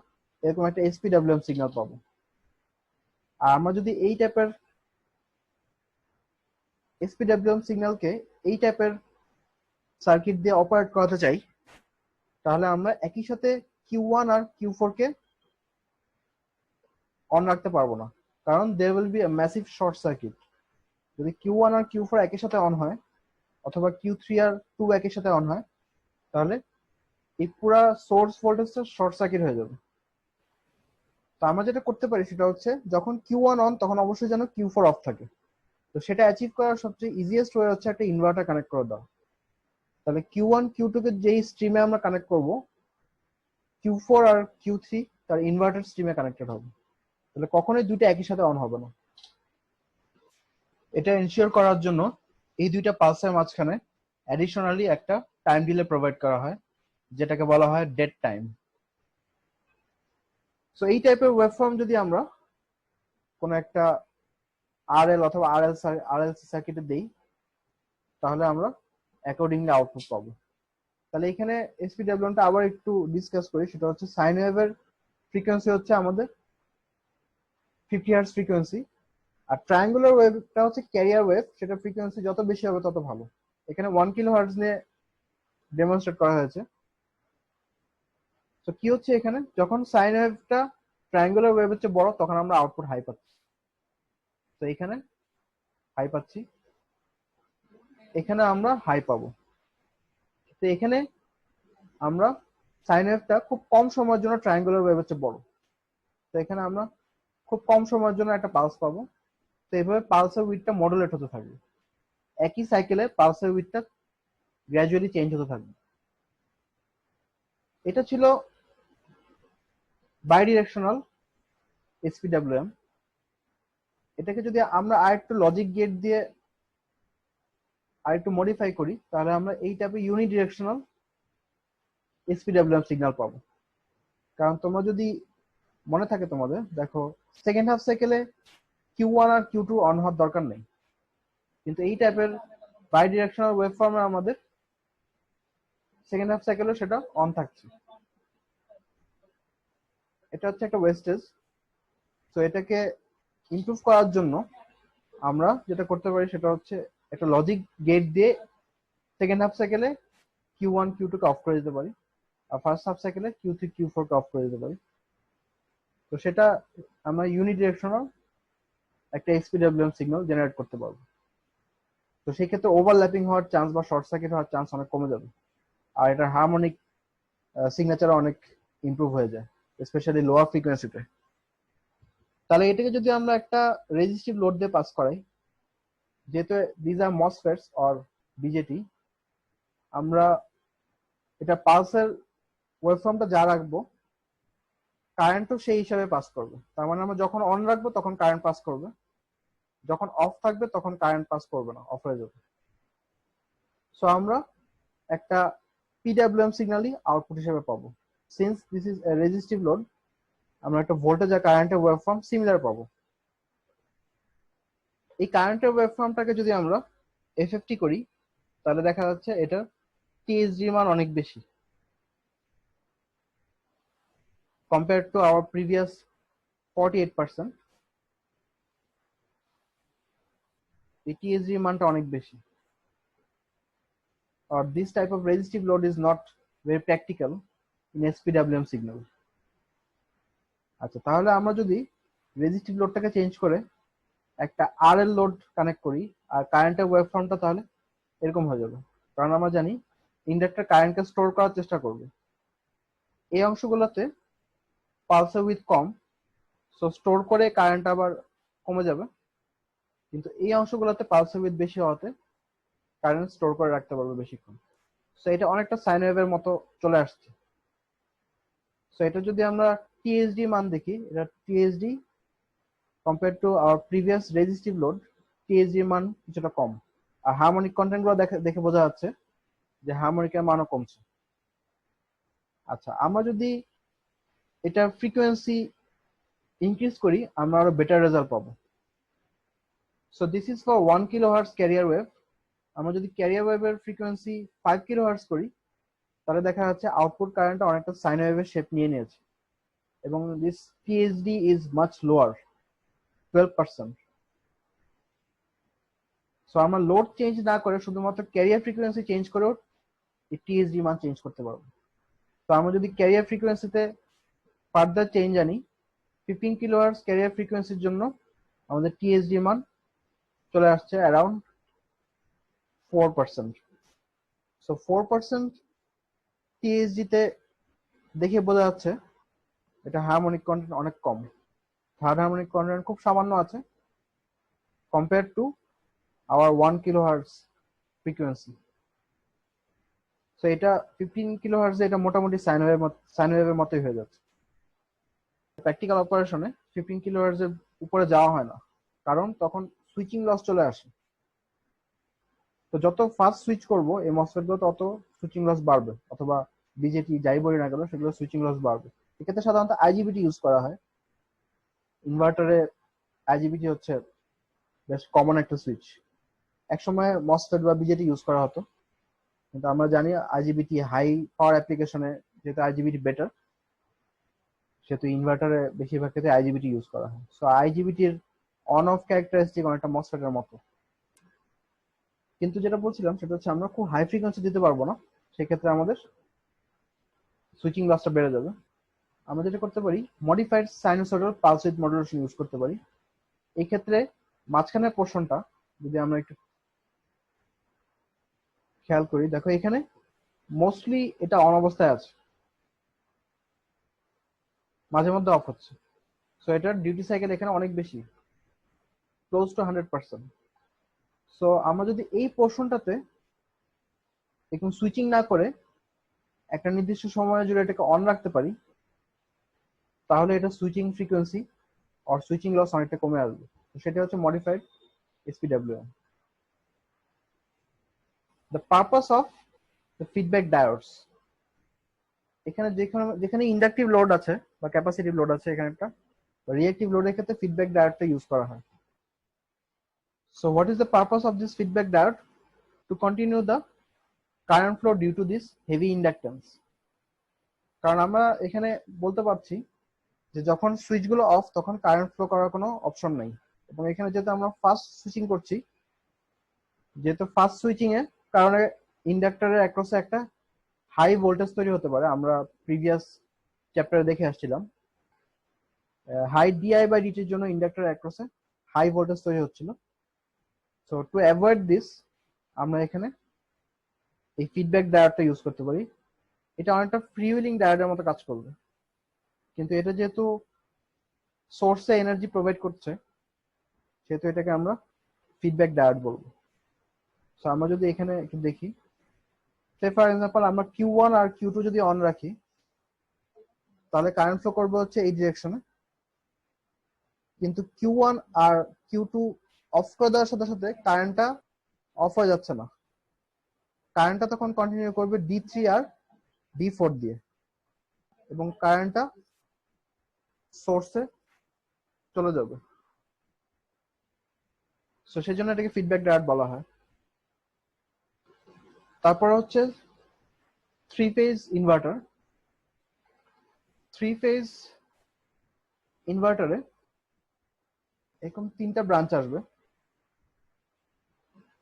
এরকম একটা এসপিডব্লিউএম সিগন্যাল পাবো। আর আমরা যদি এই টাইপের এসপিডব্লিউএম সিগন্যালকে এই টাইপের সার্কিট দিয়ে অপারেট করাতে চাই, তাহলে আমরা একই সাথে Q1 আর Q4 কে অন রাখতে পারবো না, কারণ there will be a massive short circuit. যদি Q1 আর Q4 একই সাথে অন হয় অথবা Q3 আর 2 একই সাথে অন হয়, তাহলে এই পুরা সোর্স ভোল্টেজটা শর্ট সার্কিট হয়ে যাবে। তো আমরা যেটা করতে পারি সেটা হচ্ছে, যখন Q1 অন তখন অবশ্যই যেন Q4 অফ থাকে। তো সেটা অ্যাচিভ করার সবচেয়ে ইজিয়েস্ট ওয়ে হচ্ছে একটা ইনভার্টার কানেক্ট করে দেওয়া। তাহলে Q1 Q2 কে যেই স্ট্রিমে আমরা কানেক্ট করব, Q4 আর Q3 তার ইনভার্টার স্ট্রিমে কানেক্টেড হবে। তাহলে কখনোই দুইটা একই সাথে অন হবে না। এটা এনশিওর করার জন্য এই দুইটা পালসের মাঝখানে অ্যাডিশনালি একটা টাইম ডিলে প্রোভাইড করা হয়, যেটাকে বলা হয় ডেড টাইম। সো এই টাইপের ওয়েবফর্ম যদি আমরা কোনো একটা আরএল অথবা আরএলসি সার্কিটে দেই, তাহলে আমরা অ্যাকর্ডিংলি আউটপুট পাবো। তাহলে এখানে এসপিডব্লিউএমটা আবার একটু ডিসকাস করি। সেটা হচ্ছে সাইন ওয়েভের ফ্রিকোয়েন্সি হচ্ছে আমাদের 50 হার্টজ ফ্রিকোয়েন্সি, আর ট্রায়াঙ্গুলার ওয়েভটা হচ্ছে ক্যারিয়ার ওয়েভ, সেটা ফ্রিকোয়েন্সি যত বেশি হবে তত ভালো। এখানে 1 কিলো হার্টজ নিয়ে ডেমনস্ট্রেট করা হয়েছে। তো কি হচ্ছে, এখানে যখন সাইন ওয়েভটা ট্রায়াঙ্গুলার ওয়েভের চেয়ে বড়, তখন আমরা আউটপুট হাই পাচ্ছি। তো এখানে হাই পাচ্ছি, এখানে আমরা হাই পাবো। তো এখানে আমরা সাইন ওয়েভটা খুব কম সময়ের জন্য ট্রায়াঙ্গুলার ওয়েভের চেয়ে বড়, তো এখানে আমরা খুব কম সময়ের জন্য একটা পালস পাবো। তো এইভাবে পালসের উইডটা মডুলেট হতে থাকবে। একই সাইকেলে পালসের উইডটা গ্র্যাজুয়ালি চেঞ্জ হতে থাকবে। এটা ছিল বাই ডিরেকশনাল এসপিডব্লিউএম। এটাকে যদি আমরা আরেকটু লজিক গেট দিয়ে আরেকটু মডিফাই করি, তাহলে আমরা এই টাইপের ইউনিডিরেকশনাল এসপিডব্লিউএম সিগন্যাল পাবো। কারণ তোমরা যদি মনে থাকে তোমাদের, দেখো সেকেন্ড হাফ সাইকেলে Q1 আর Q2 অন হওয়ার দরকার নেই, কিন্তু এই টাইপের বাই ডিরেকশনাল ওয়েভ ফর্মে আমাদের সেকেন্ড হাফ সাইকেলে সেটা অন থাকছে। এটা হচ্ছে একটা ওয়েস্টেজ। তো এটাকে ইমপ্রুভ করার জন্য আমরা যেটা করতে পারি সেটা হচ্ছে একটা লজিক গেট দিয়ে সেকেন্ড হাফ সাইকেলে Q1 Q2 কে অফ করে দিতে পারি, আর ফার্স্ট হাফ সাইকেলে Q3 Q4 কে অফ করে দিতে পারি। তো সেটা আমরা ইউনিডিরেকশনাল একটা এসপিডব্লিউএম সিগন্যাল জেনারেট করতে পারবো। তো সেই ক্ষেত্রে ওভারল্যাপিং হওয়ার চান্স বা শর্ট সার্কিট হওয়ার চান্স অনেক কমে যাবে, আর এটা হারমোনিক সিগনেচার অনেক ইমপ্রুভ হয়ে যায়, স্পেশালি লোয়ার ফ্রিকোয়েন্সিতে। তাহলে এটাকে যদি আমরা একটা রেজিস্টিভ লোড দিয়ে পাস করাই, যেহেতু দিজ আর মসফেটস অর বিজেটি, আমরা এটা পালসের ওয়েভফর্মটা যা রাখবো, কারেন্টও সেই হিসাবে পাস করবে। তার মানে আমরা যখন অন রাখবো তখন কারেন্ট পাস করবে, যখন অফ থাকবে তখন কারেন্ট পাস করবে না, অফ হয়ে যাবে। সো আমরা একটা পিডব্লিউএম সিগন্যালই আউটপুট হিসেবে পাবো। Since this is a resistive load, আমরা একটা ভোল্টেজ আর কারেন্টের ওয়েভফর্ম সিমিলার পাবো। এই কারেন্টের ওয়েভফর্মটাকে যদি আমরা এফএফটি করি, তাহলে দেখা যাচ্ছে এটার টিএসজি মান অনেক বেশি কম্পেয়ার টু আওয়ার প্রিভিয়াস 48%। এই টিএসজি মানটা অনেক বেশি। or this type of resistive load is not very practical in SPWM signal. আচ্ছা, তাহলে আমরা যদি রেজিস্টিভ লোডটাকে চেঞ্জ করে একটা আরএল লোড কানেক্ট করি, আর কারেন্টের ওয়েভফর্মটা তাহলে এরকম হয়ে যাবে। কারণ আমরা জানি ইন্ডাক্টর কারেন্টকে স্টোর করার চেষ্টা করবে। এই অংশগুলোতে পালসের উইথ কম, সো স্টোর করে কারেন্ট আবার কমে যাবে, কিন্তু এই অংশগুলোতে পালসের উইথ বেশি হওয়াতে কারেন্ট স্টোর করে রাখতে পারবে বেশিক্ষণ। সো এটা অনেকটা সাইন ওয়েভের মতো চলে আসছে। সো এটা যদি আমরা টিএসডি মান দেখি, এটা TSD compare to our previous resistive load, TSD মান কিছুটা কম। আর হারমোনিক কন্টেন্ট গুলো দেখে বোঝা যাচ্ছে যে হারমোনিকের মানও কমছে। আচ্ছা, আমরা যদি এটা ফ্রিকোয়েন্সি ইনক্রিজ করি, আমরা আরো বেটার রেজাল্ট পাবো। So this is for 1 kilohertz career wave. আমরা যদি ক্যারিয়ার ওয়েভের ফ্রিকোয়েন্সি 5 কিলোহার্টজ করি, তাহলে দেখা যাচ্ছে আউটপুট কারেন্টটা অনেকটা সাইন ওয়েভের শেপ নিয়ে নিয়েছে, এবং this TSD is much lower, 12%। So আমরা লোড চেঞ্জ না করে শুধুমাত্র ক্যারিয়ার ফ্রিকোয়েন্সি চেঞ্জ করেও এই টিএসডি মান চেঞ্জ করতে পারবো। তো আমরা যদি ক্যারিয়ার ফ্রিকোয়েন্সিতে ফার্দার চেঞ্জ আনি, 15 কিলোহার্টজ ক্যারিয়ার ফ্রিকোয়েন্সির জন্য আমাদের টিএসডি মান চলে আসছে অ্যারাউন্ড 4%। সো 4% টিএসডি তে দেখে বোঝা যাচ্ছে এটা হারমোনিক কন্টেন্ট অনেক কম। থার্ড হারমোনিক কন্টেন্ট খুব সামান্য আছে compare to hour 1 kilohertz frequency. So এটা 15 কিলোহার্টজ, এটা মোটামুটি সাইন ওয়েভের মতোই হয়ে যাচ্ছে। প্র্যাকটিক্যাল অপারেশনে 15 কিলোহার্টজ এর উপরে যাওয়া হয় না, কারণ তখন সুইচিং লস চলে আসে। তো যত ফাস্ট সুইচ করবো এই মসফেট গুলো, তত সুইচিং লস বাড়বে, অথবা বিজেটি যাই বলি না কেন সেগুলো সুইচিং লস বাড়বে। এক্ষেত্রে সাধারণত আইজিবিটি ইউজ করা হয়। ইনভার্টারে আইজিবিটি হচ্ছে বেশ কমন একটা সুইচ। একসময় মসফেট বা বিজেটি ইউজ করা হতো, কিন্তু আমরা জানি আইজিবিটি হাই পাওয়ার অ্যাপ্লিকেশনে যেহেতু আইজিবিটি বেটার, সেহেতু ইনভার্টারে বেশিরভাগ ক্ষেত্রে আইজিবিটি ইউজ করা হয়। সো আইজিবিটির অন অফ ক্যারেক্টারিস্টিক অনেকটা মসফেটের মতো। কিন্তু যেটা বলছিলাম সেটা হচ্ছে আমরা খুব হাই ফ্রিকোয়েন্সি দিতে পারবো না, সেক্ষেত্রে আমাদের সুইচিং লসটা বেড়ে যাবে। আমরা যেটা করতে পারি, modified sinusoidal pulse with modulation use করতে পারি। এই ক্ষেত্রে মাঝখানের পোর্শনটা যদি আমরা একটু খেয়াল করি, দেখো এখানে মোস্টলি এটা অন অবস্থায় আছে, মাঝে মধ্যে অফ হচ্ছে। সো এটার ডিউটি সাইকেল এখানে অনেক বেশি, ক্লোজ টু 100%। সো আমরা যদি এই পোর্শনটাতে এখন সুইচিং না করে একটা নির্দিষ্ট সময়ের জন্য এটাকে অন রাখতে পারি, তাহলে এটা switching frequency are switching loss অনেকটা কমে আসবে। সেটা হচ্ছে modified SPWM। The purpose of the feedback diodes, এখানে যেখানে ইন্ডাকটিভ লোড আছে বা ক্যাপাসিটিভ লোড আছে, এখানে একটা রিঅ্যাক্টিভ লোডের ক্ষেত্রে ফিডব্যাক ডায়োডটা ইউজ করা হয়। So what is the purpose of this feedback diode? To continue the current flow due to this heavy inductance. কারণ আমরা এখানে বলতে পারছি যে যখন সুইচগুলো অফ তখন কারেন্ট ফ্লো করার কোনো অপশন নেই, এবং এখানে যেহেতু আমরা ফাস্ট সুইচিং করছি, যেহেতু ফাস্ট সুইচিং এর কারণে ইন্ডাক্টরের অ্যাক্রসে একটা হাই ভোল্টেজ তৈরি হতে পারে। আমরা প্রিভিয়াস চ্যাপ্টারে দেখে আসছিলাম হাই ডিআই বাই ডিটির জন্য ইন্ডাক্টরের অ্যাক্রসে হাই ভোল্টেজ তৈরি হচ্ছিল। সো টু অ্যাভয়েড দিস আমরা এখানে এই ফিডব্যাক ডায়োডটা ইউজ করতে পারি। এটা অনেকটা ফ্রি হুইলিং ডায়োডের মতো কাজ করবে, কিন্তু এটা যেহেতু সোর্সে এনার্জি প্রোভাইড করছে সেহেতু এটাকে আমরা ফিডব্যাক ডায়োড বলবো। সো আমরা যদি এখানে একটু দেখি, সে ফর এক্সাম্পল আমরা Q1 আর Q2 যদি অন রাখি, তাহলে কারেন্ট ফ্লো করবে হচ্ছে এই ডিরেকশনে। কিন্তু Q1 আর Q2 অফ করে দেওয়ার সাথে সাথে কারেন্টটা অফ হয়ে যাচ্ছে না, কারেন্টটা তখন কন্টিনিউ করবে D3 আর D4 দিয়ে, এবং কারেন্টটা সোর্সে চলে যাবে। সো সেই জন্য এটাকে ফিডব্যাক ডায়োড বলা হয়। তারপর হচ্ছে three phase inverter. Three phase ইনভার্টারে এরকম তিনটা ব্রাঞ্চ আসবে,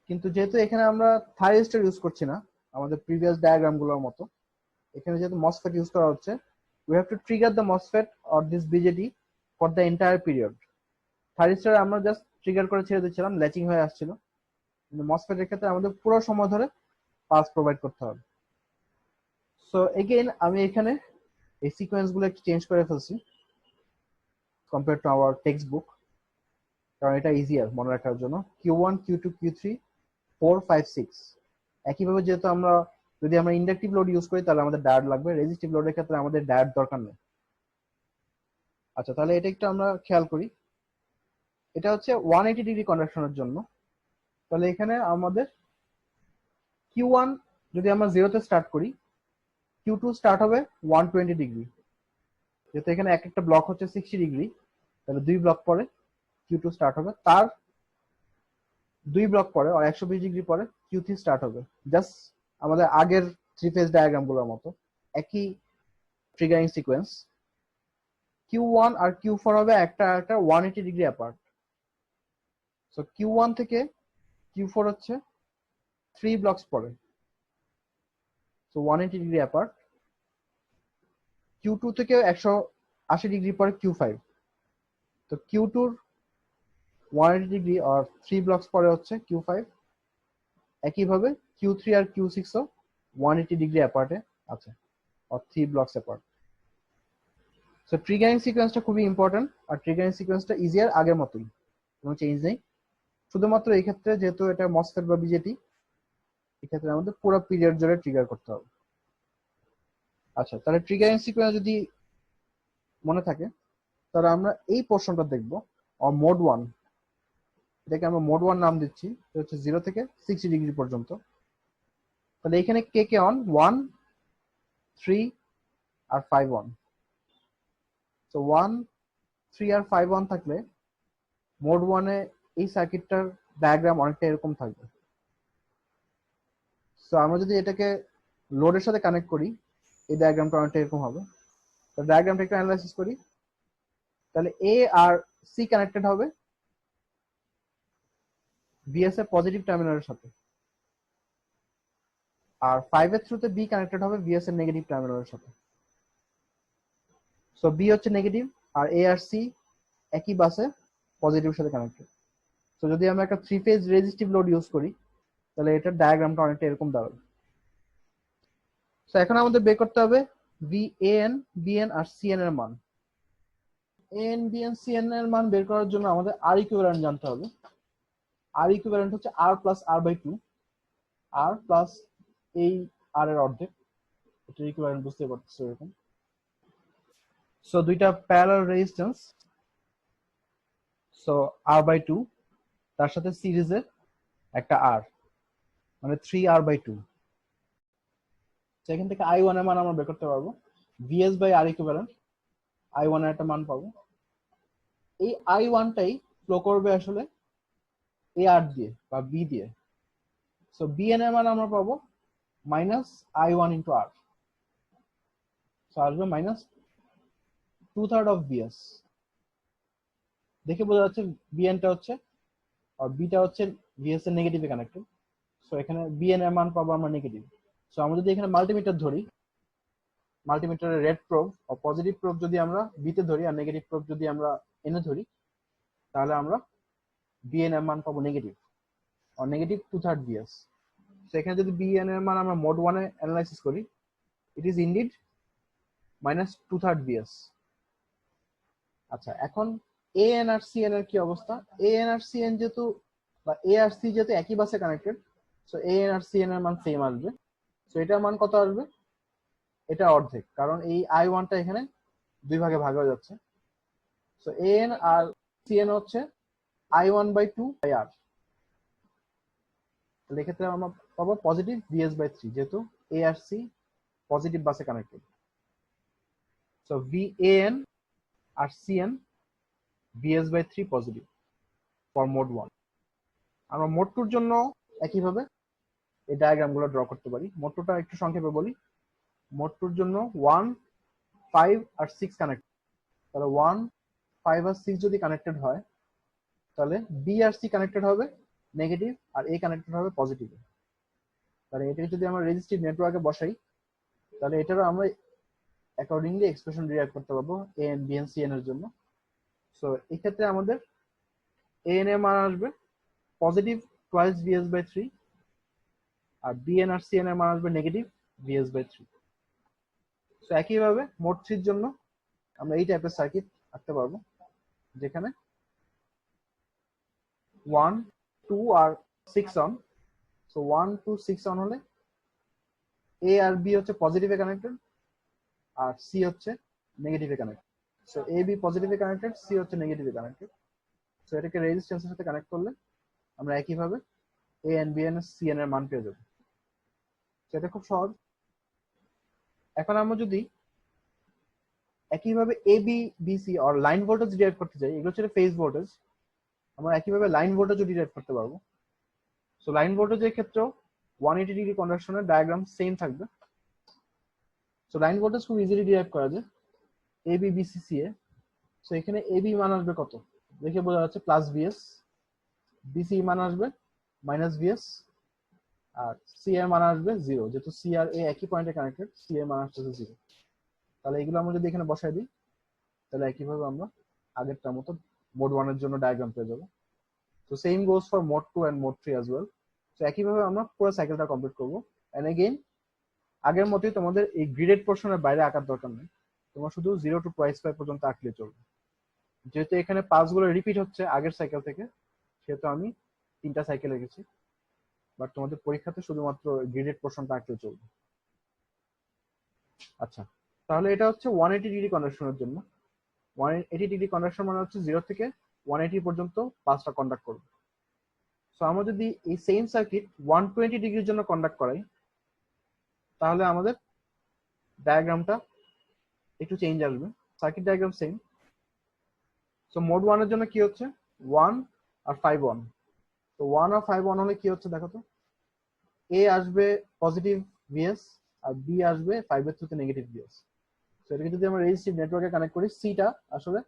কিন্তু যেহেতু এখানে আমরা থাইরিস্টর ইউজ করছি না আমাদের প্রিভিয়াস ডায়াগ্রামগুলোর মতো, এখানে যেহেতু মসফেট ইউজ করা হচ্ছে, we have to trigger the MOSFET or this BJT for the entire period. Thyristor আমরা জাস্ট ট্রিগার করে ছেড়ে দিচ্ছিলাম, ল্যাচিং হয়ে আসছিল, কিন্তু মসফেট এর ক্ষেত্রে আমাদের পুরো সময় ধরে পাস প্রোভাইড করতে হবে। সো এগেইন আমি এখানে এই সিকোয়েন্স গুলো একটু চেঞ্জ করে ফেলছি compare to hour text book, কারণ এটা ইজিয়ার মনে রাখার জন্য। Q1 Q2 Q3 4 5 6 একইভাবে, যেহেতু আমরা যদি আমরা ইন্ডাকটিভ লোড ইউজ করি তাহলে আমাদের ডায়োড লাগবে, রেজিস্টিভ লোডের ক্ষেত্রে আমাদের ডায়োড দরকার নেই। আচ্ছা, তাহলে এটা একটু আমরা খেয়াল করি। এটা হচ্ছে 180 ডিগ্রি কন্ডাকশনের জন্য। তাহলে এখানে আমাদের Q1 যদি আমরা 0-তে স্টার্ট করি, Q2 স্টার্ট হবে 120 ডিগ্রি। যেহেতু এখানে এক একটা ব্লক হচ্ছে 60 ডিগ্রি, তাহলে 2 ব্লক পরে Q2 স্টার্ট হবে, তার 2 ব্লক পরে আর 120 ডিগ্রি পরে Q3 স্টার্ট হবে। জাস্ট আমাদের আগের থ্রি ফেজ ডায়াগ্রামগুলোর মতো একই ট্রিগারিং সিকোয়েন্স। Q1 আর Q4 হবে একটা 180 ডিগ্রি অ্যাপার্ট। সো Q1 থেকে Q4 হচ্ছে 3 ব্লকস পরে, সো 180 ডিগ্রি অ্যাপার্ট। Q2 থেকে 180 ডিগ্রি পরে Q5, তো Q2 180 ডিগ্রি আর 3 ব্লকস পরে হচ্ছে Q5। একইভাবে Q3 আর Q6 ও 180 ডিগ্রি অ্যাপার্টে আছে, আর 3 ব্লকস অ্যাপার্ট। সো ট্রিগারিং সিকোয়েন্সটা খুবই ইম্পর্টেন্ট, আর ট্রিগারিং সিকোয়েন্সটা ইজিয়ার আগের মতোই, কোনো চেঞ্জ নেই। শুধুমাত্র এই ক্ষেত্রে যেহেতু এটা মসফেট বা বিজেটি, এই ক্ষেত্রে আমাদের পুরো পিরিয়ড জুড়ে ট্রিগার করতে হবে। আচ্ছা, তাহলে ট্রিগারিং সিকোয়েন্স যদি মনে থাকে তাহলে আমরা এই পোর্শনটা দেখবো, মোড 1। এটাকে আমরা মোড 1 নাম দিচ্ছি, এটা হচ্ছে 0 থেকে 60 ডিগ্রি পর্যন্ত। তাহলে এখানে কে কে অন 1 3 আর 5 অন। তো 1 3 আর 5 অন থাকলে মোড 1 এ এই সার্কিটটার ডায়াগ্রাম অনেকটা এরকম থাকবে। সো আমরা যদি এটাকে লোডের সাথে কানেক্ট করি, এই ডায়াগ্রামটা অনেকটা এরকম হবে। তো ডায়াগ্রামটা একটু অ্যানালাইসিস করি। তাহলে এ আর সি কানেক্টেড হবে ভিএস এর পজিটিভ টার্মিনালের সাথে, আর 5 এর থ্রুতে বি কানেক্টেড হবে ভিএস এর নেগেটিভ টার্মিনালের সাথে। সো বি হচ্ছে নেগেটিভ, আর এ আর সি একই বাসে পজিটিভের সাথে কানেক্টেড। তো যদি আমরা একটা three phase resistive load use করি তাহলে এটার ডায়াগ্রামটা অনেকটা এরকম দাঁড়াবে। তো এখন আমাদের বের করতে হবে ভি এন বিএন আর সিএন এর মান। এন বিএন সিএন এর মান বের করার জন্য আমাদের আর ইকুইভ্যালেন্ট জানতে হবে। আর ইকুইভ্যালেন্ট হচ্ছে R plus R by 2, R plus এই আর এর অর্ধেক, এটা ইকুইভ্যালেন্ট বুঝতে পারতেছো এরকম। সো দুইটা প্যারালাল রেজিস্ট্যান্স, সো r/2 তার সাথে সিরিজে একটা r, মানে 3r/2। সেখান থেকে i1 এর মান আমরা বের করতে পারবো vs/r ইকুইভ্যালেন্ট i1 এর একটা মান পাবো। এই i1 টাই ফ্লো করবে আসলে ar দিয়ে বা b দিয়ে। সো bn এর মান আমরা পাবো -i1 ইন্টু r। সো আসবে -2/3 অফ bs। দেখে বোঝা যাচ্ছে bn টা হচ্ছে আর b টা হচ্ছে vs এর নেগেটিভে কানেক্টেড। সো এখানে bn এর মান পাবো আমরা নেগেটিভ। সো আমরা যদি এখানে মাল্টিমিটার ধরি, মাল্টিমিটারের রেড প্রোব ও পজিটিভ প্রোব যদি আমরা b তে ধরি আর নেগেটিভ প্রোব যদি আমরা n এ ধরি, তাহলে আমরা bn এর মান পাবো নেগেটিভ আর নেগেটিভ 2/3 bs। সো এখানে যদি bn এর মান আমরা মোড 1 এ অ্যানালাইসিস করি, ইট ইজ ইনডিড -2/3 bs। আচ্ছা, এখন an আর cn এর কি অবস্থা? an আর cn যেহেতু বা a আর c যেহেতু একই বাসে কানেক্টেড, সো an আর cn এর মান সেম আসবে। সো এটার মান কত আসবে? এটা অর্ধেক, কারণ এই i1 টা এখানে দুই ভাগে ভাগ হয়ে যাচ্ছে। সো an আর cn হচ্ছে i1/2/r। তাহলে এক্ষেত্রে আমরা পাবো পজিটিভ vs/3, যেহেতু a আর c পজিটিভ বাসে কানেক্টেড। সো van আর cn vs/3 positive for mode 1। আমরা মোড 2 এর জন্য একইভাবে এই ডায়াগ্রামগুলো ড্র করতে পারি। মোড 2 টা একটু সংক্ষেপে বলি। মোড 2 এর জন্য 1, 5 আর 6 কানেক্টেড। তাহলে 1, 5 আর 6 যদি কানেক্টেড হয়, তাহলে বি আর সি কানেক্টেড হবে নেগেটিভ আর এ কানেক্টেড হবে পজিটিভ। তাহলে এটাকে যদি আমরা রেজিস্টিভ নেটওয়ার্কে বসাই, তাহলে এটারও আমরা অ্যাকর্ডিংলি এক্সপ্রেশন ডিরাইভ করতে পারবো A N B N C N এর জন্য। সো এই ক্ষেত্রে আমাদের এ এন এর মান আসবে পজিটিভ টুয়াইস vs/3 আর বিএন আর সিএন এর মান আসবে নেগেটিভ vs/3। সো একইভাবে মোড 3 এর জন্য আমরা এই টাইপের সার্কিট আঁকতে পারবো, যেখানে 1, 2 আর 6 অন। সো 1, 2, 6 অন হলে এ আর বি হচ্ছে পজিটিভে কানেক্টেড আর সি হচ্ছে নেগেটিভে connected. So A B পজিটিভে connected, C হচ্ছে নেগেটিভে কানেক্টেড। সো এটাকে রেজিস্ট্যান্সের সাথে কানেক্ট করলে আমরা একইভাবে A N B N C N এর মান পেয়ে যাবো। সেটা খুব সহজ। এখন আমরা যদি একইভাবে A B B C R line voltage derive করতে চাই, এগুলো হচ্ছে ফেজ ভোল্টেজ, আমরা একইভাবে লাইন ভোল্টেজও ডিরাইভ করতে পারবো। সো লাইন ভোল্টেজের ক্ষেত্রেও 180 ডিগ্রি কনভার্সনের ডায়াগ্রাম সেম থাকবে। সো লাইন ভোল্টেজ খুব ইজিলি ডিরাইভ করা যায় A B B C C A. So এখানে এ বি মান আসবে কত? দেখে বোঝা যাচ্ছে প্লাস ভিএস, বিসি মান আসবে মাইনাস ভিএস, আর সি এর মান আসবে 0, যেহেতু সি আর এ একই পয়েন্টে কানেক্টেড, সি এর মান আসছে 0। তাহলে এগুলো আমরা যদি এখানে বসাই দিই, তাহলে একইভাবে আমরা আগেরটার মতো মোড 1 এর জন্য ডায়াগ্রাম পেয়ে যাবো। তো same goes for mode 2 and mode 3 as well. তো একইভাবে আমরা পুরো সাইকেলটা কমপ্লিট করবো। এন্ড এগেইন আগের মতোই তোমাদের এই গ্রিডেড পোর্শনের বাইরে আঁকার দরকার নেই, তোমার শুধু 0 to 2/5 পর্যন্ত আঁকলে চলবে। যেহেতু এখানে পাসগুলো রিপিট হচ্ছে আগের সাইকেল থেকে, সেহেতু আমি 3টা সাইকেল রেখেছি। বাট তোমাদের পরীক্ষাতে শুধুমাত্র গ্রিডেড পোর্শনটা আঁকলে চলবে। আচ্ছা, তাহলে এটা হচ্ছে 180 ডিগ্রি কনভার্সনের জন্য। 180 ডিগ্রি কনভার্সন মানে হচ্ছে 0 থেকে 180 পর্যন্ত পাসটা কন্ডাক্ট করবে। সো আমরা যদি এই সেম সার্কিট 120 ডিগ্রির জন্য কন্ডাক্ট করাই, তাহলে আমাদের ডায়াগ্রামটা একটু চেঞ্জ আসবে। Circuit diagram same. So mode 1 এর জন্য কি হচ্ছে 1 আর 5 অন। তো 1 আর 5 অন হলে কি হচ্ছে দেখো তো, এ আসবে পজিটিভ ভিএস আর বি আসবে 5 এর থ্রুতে নেগেটিভ ভিএস। সো এটাকে যদি আমরা রেজিস্টিভ নেটওয়ার্কে কানেক্ট করি, সিটা আসলে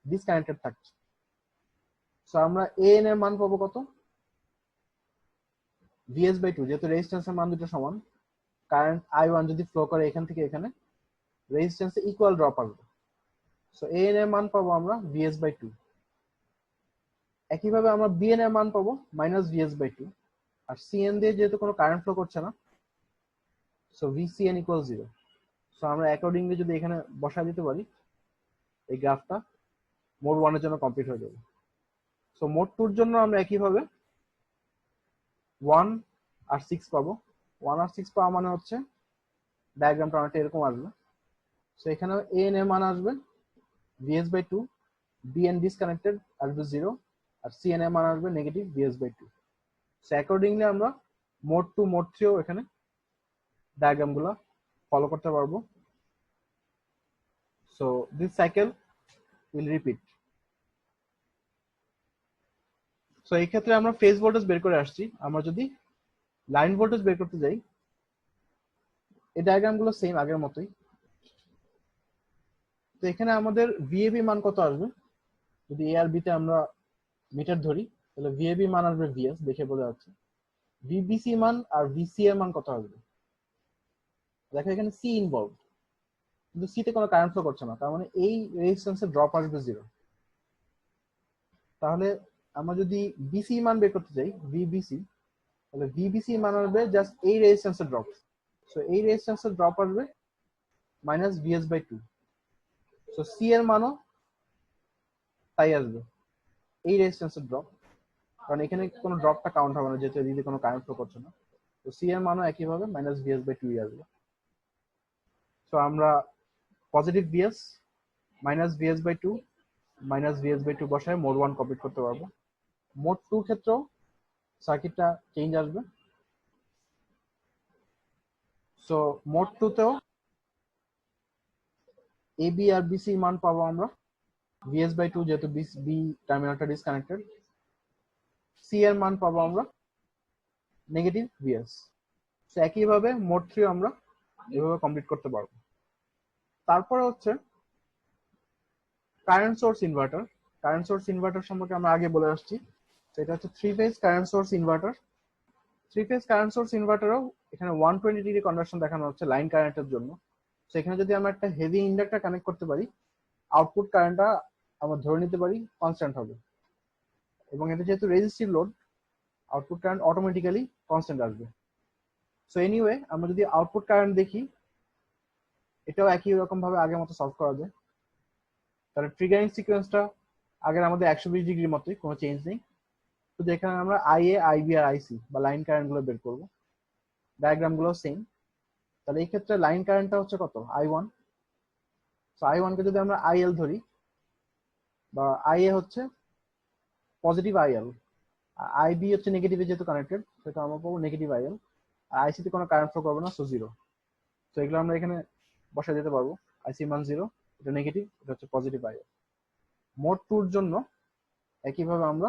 ডিসকানেক্টেড থাকছে। সো আমরা এ এন এর মান পাবো কত? vs/2, যেহেতু রেজিস্ট্যান্সের মান দুটো সমান, কারেন্ট i1 যদি ফ্লো করে এখান থেকে এখানে, রেজিস্ট্যান্সে ইকুয়াল ড্রপ আসবে। সো এ এন এর মান পাবো আমরা vs/2। একইভাবে আমরা বিএন এর মান পাবো -vs/2, আর সিএন দিয়ে যেহেতু কোনো কারেন্ট ফ্লো করছে না, সো vcn = 0। সো আমরা অ্যাকর্ডিংলি যদি এখানে বসায় দিতে পারি, এই গ্রাফটা মোড 1 এর জন্য কমপ্লিট হয়ে যাবে। সো মোড 2 এর জন্য আমরা একইভাবে 1 আর 6 পাবো। 1 আর 6 পাওয়া মানে হচ্ছে ডায়াগ্রামটা অনেকটা এরকম আসবে। সো এখানে এন এর মান আসবে vs/2, বিএন ডিসকানেক্টেড আসবে 0 আর সিএনএ মান আসবে নেগেটিভ VS/2। সো অ্যাকর্ডিংলি আমরা মোড 2 মোড 3 এখানে ডায়াগ্রামগুলো ফলো করতে পারবো। So this cycle will repeat. So এই ক্ষেত্রে আমরা ফেজ ভোল্টেজ বের করে আসছি। আমরা যদি লাইন ভোল্টেজ বের করতে যাই, এই ডায়াগ্রামগুলো সেম আগের মতোই। তো এখানে আমাদের ভিএবি মান কত আসবে, যদি এ আর বিতে আমরা মিটার ধরি তাহলে ভিএবি মান আসবে ভিএস, দেখে বোঝা যাচ্ছে। ভিবিসি মান আর ভিসি এর মান কত আসবে, দেখো এখানে সি ইনভলভ, কিন্তু সি তে কোনো কারেন্ট ফ্লো করছে না, তার মানে এই রেজিস্ট্যান্সের ড্রপ আসবে 0। তাহলে আমরা যদি বিসি মান বের করতে চাই, ভিবিসি, তাহলে ভিবিসি মান আসবে জাস্ট এই রেজিস্ট্যান্সের ড্রপ। সো এই রেজিস্ট্যান্সের ড্রপ আসবে মাইনাস VS/2। সো সি এর মানও তাই আসবে, এই রেজিস্ট্যান্সের ড্রপ, কারণ এখানে কোনো ড্রপটা কাউন্ট হবে না যেহেতু এদিকে কোনো কারেন্ট ফ্লো করছে না। তো সি এর মানও একইভাবে মাইনাস VS/2 আসবে। সো আমরা positive VS minus VS/2 minus VS/2 বসায় মোড 1 কমপ্লিট করতে পারবো। মোড 2 ক্ষেত্রেও সার্কিটটা চেঞ্জ আসবে। সো মোড 2 তেও AB আর BC মান পাবো আমরা VS/2, যেহেতু বি টার্মিনালটা ডিসকানেক্টেড। সি এর মান পাবো আমরা নেগেটিভ VS। সো একইভাবে মোড 3 আমরা এভাবে কমপ্লিট করতে পারবো। তারপরে হচ্ছে current source inverter. Current source inverter সম্পর্কে আমরা আগে বলে আসছি। তো এটা হচ্ছে 3 phase current source inverter. 3 phase current source ইনভার্টারও এখানে 120 ডিগ্রি কনভার্সন দেখানো হচ্ছে লাইন কারেন্টের জন্য। সেখানে যদি আমরা একটা হেভি ইন্ডাক্টর কানেক্ট করতে পারি, আউটপুট কারেন্টটা আমরা ধরে নিতে পারি কনস্ট্যান্ট হবে, এবং এটা যেহেতু resistive load, output current automatically constant আসবে। সো এনিওয়ে আমরা যদি আউটপুট কারেন্ট দেখি, এটাও একই রকম ভাবে আগের মতো সলভ করা যায়। তাহলে ট্রিগারিং সিকোয়েন্সটা আগের আমাদের 120 ডিগ্রির মতোই, কোনো চেঞ্জ নেই। তো এখানে আমরা IA, IB আর IC বা লাইন কারেন্ট গুলো বের করবো, ডায়াগ্রাম গুলো সেম। তাহলে এই ক্ষেত্রে লাইন কারেন্টটা হচ্ছে কত, I1। সো I1 কে যদি আমরা IL ধরি, বা IA হচ্ছে পজিটিভ IL, আর IB হচ্ছে নেগেটিভে যেহেতু কানেক্টেড, সেটা আমরা পাবো নেগেটিভ IL, আর IC তে কোনো কারেন্ট ফ্লো করবে না, সো 0। তো এগুলো আমরা এখানে বসায় দিতে পারবো। IC মান 0, এটা নেগেটিভ, এটা হচ্ছে পজিটিভ IL। মোড 2 এর জন্য একইভাবে আমরা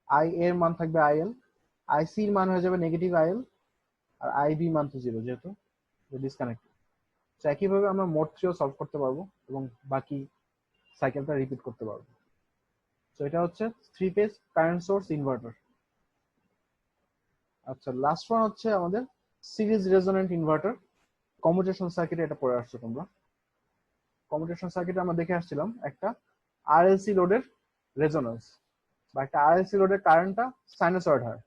I এর মান থাকবে IL, IC এর মান হয়ে যাবে নেগেটিভ IL, আর IB মান তো 0 যেহেতু ডিসকানেক্টেড। তো একইভাবে আমরা মোড 3 সলভ করতে পারবো এবং বাকি সাইকেলটা রিপিট করতে পারবো। তো এটা হচ্ছে 3 ফেজ কারেন্ট সোর্স ইনভার্টার। আচ্ছা, লাস্ট ওয়ান হচ্ছে আমাদের সিরিজ রেজোন্যান্ট ইনভার্টার। কমিউটেশন সার্কিটে এটা পড়ে আসছো তোমরা। কমিউটেশন সার্কিটে আমরা দেখে আসছিলাম একটা RLC লোডের রেজোন্যান্স, বা একটা RLC লোডের কারেন্টটা সাইনোসয়েড হয়।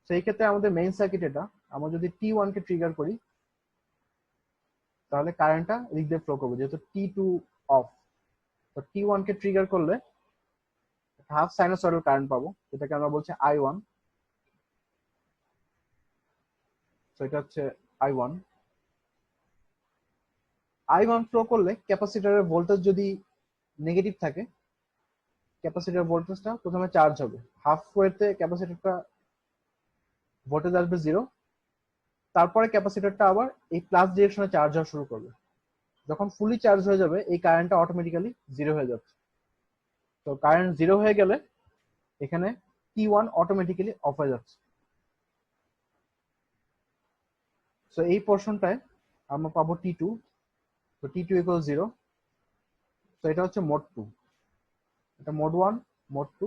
সেই ক্ষেত্রে আমাদের মেইন সার্কিট এটা, আমরা যদি T1 কে ট্রিগার করি তাহলে কারেন্টটা এদিক দিয়ে ফ্লো করবে, যেহেতু T2 অফ। তো T1 কে ট্রিগার করলে হাফ সাইনোসয়েডাল কারেন্ট পাবো, যেটাকে আমরা বলছি I1। তো এটা হচ্ছে I1। I1 ফ্লো করলে ক্যাপাসিটরের ভোল্টেজ যদি নেগেটিভ থাকে, ক্যাপাসিটর ভোল্টেজটা প্রথমে চার্জ হবে, হাফ ওয়েতে ক্যাপাসিটরটা ভোল্টেজ আসবে 0, তারপরে ক্যাপাসিটরটা আবার এই প্লাস ডিরেকশনে চার্জ হওয়া শুরু করবে। যখন ফুলি চার্জ হয়ে যাবে এই কারেন্টটা অটোমেটিক্যালি 0 হয়ে যাচ্ছে। তো কারেন্ট 0 হয়ে গেলে এখানে T1 অটোমেটিক্যালি অফ হয়ে যাচ্ছে। সো এই পোর্শনটায় আমরা পাবো T2। তো T2 ইকুয়াল 0। তো এটা হচ্ছে মোড 2, এটা মোড 1, মোড 2।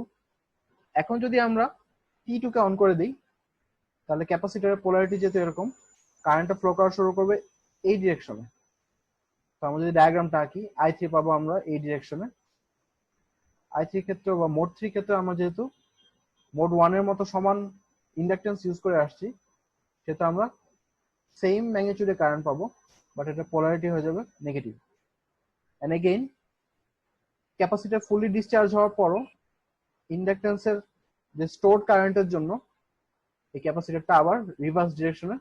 এখন যদি আমরা T2 কে অন করে দিই, তাহলে ক্যাপাসিটরের পোলারিটি যেহেতু এরকম, কারেন্টটা ফ্লো করা শুরু করবে এই ডিরেকশনে। তো আমরা যদি ডায়াগ্রামটা আঁকি, I3 পাবো আমরা এই ডিরেকশনে। I3 ক্ষেত্রে বা মোড 3 ক্ষেত্রে আমরা যেহেতু মোড 1 এর মতো সমান ইন্ডাকটেন্স ইউজ করে আসছি, সেটা আমরা সেম ম্যাগনিটিউডে কারেন্ট পাবো, বাট এটা পোলারিটি হয়ে যাবে negative. And again capacitor fully discharge হওয়ার পরও ইন্ডাকটেন্সের যে স্টোরড কারেন্টের জন্য এই ক্যাপাসিটরটা আবার রিভার্স ডিরেকশনে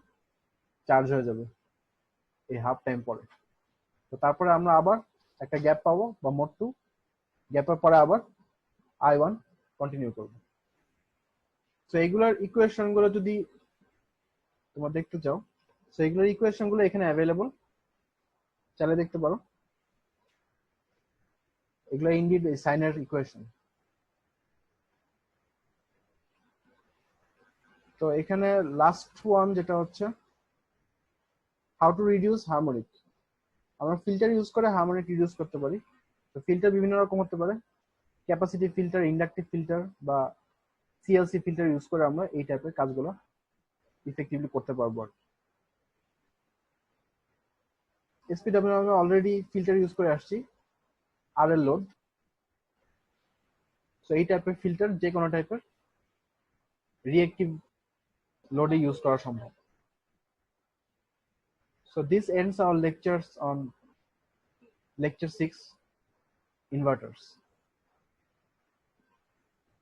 চার্জ হয়ে যাবে এই হাফ টাইম পরে। তো তারপরে আমরা আবার একটা গ্যাপ পাবো বা মোড 2, গ্যাপের পরে আবার I1 কন্টিনিউ করবো। তো এইগুলোর ইকুয়েশন গুলো যদি তোমরা দেখতে চাও, তো এইগুলোর ইকুয়েশন গুলো এখানে অ্যাভেলেবল, চাইলে দেখতে পারো। এগুলো ইনডিড সাইনের ইকুয়েশন। তো এখানে লাস্ট ওয়ান যেটা হচ্ছে হাউ টু রিডিউস হারমোনিক। আমরা ফিল্টার ইউজ করে হারমোনিক রিডিউস করতে পারি। তো ফিল্টার বিভিন্ন রকম হতে পারে, ক্যাপাসিটি ফিল্টার, ইন্ডাকটিভ ফিল্টার বা সিএলসি ফিল্টার ইউজ করে আমরা এই টাইপের কাজগুলো ইফেক্টিভলি করতে পারবো। এসপিডব্লিউ আমরা অলরেডি ফিল্টার ইউজ করে আসছি, আর এল লোড। তো এই টাইপের ফিল্টার যে কোনো টাইপের রিঅ্যাক্টিভ লোডে ইউজ করা সম্ভব। So this ends our lectures on lecture 6, inverters.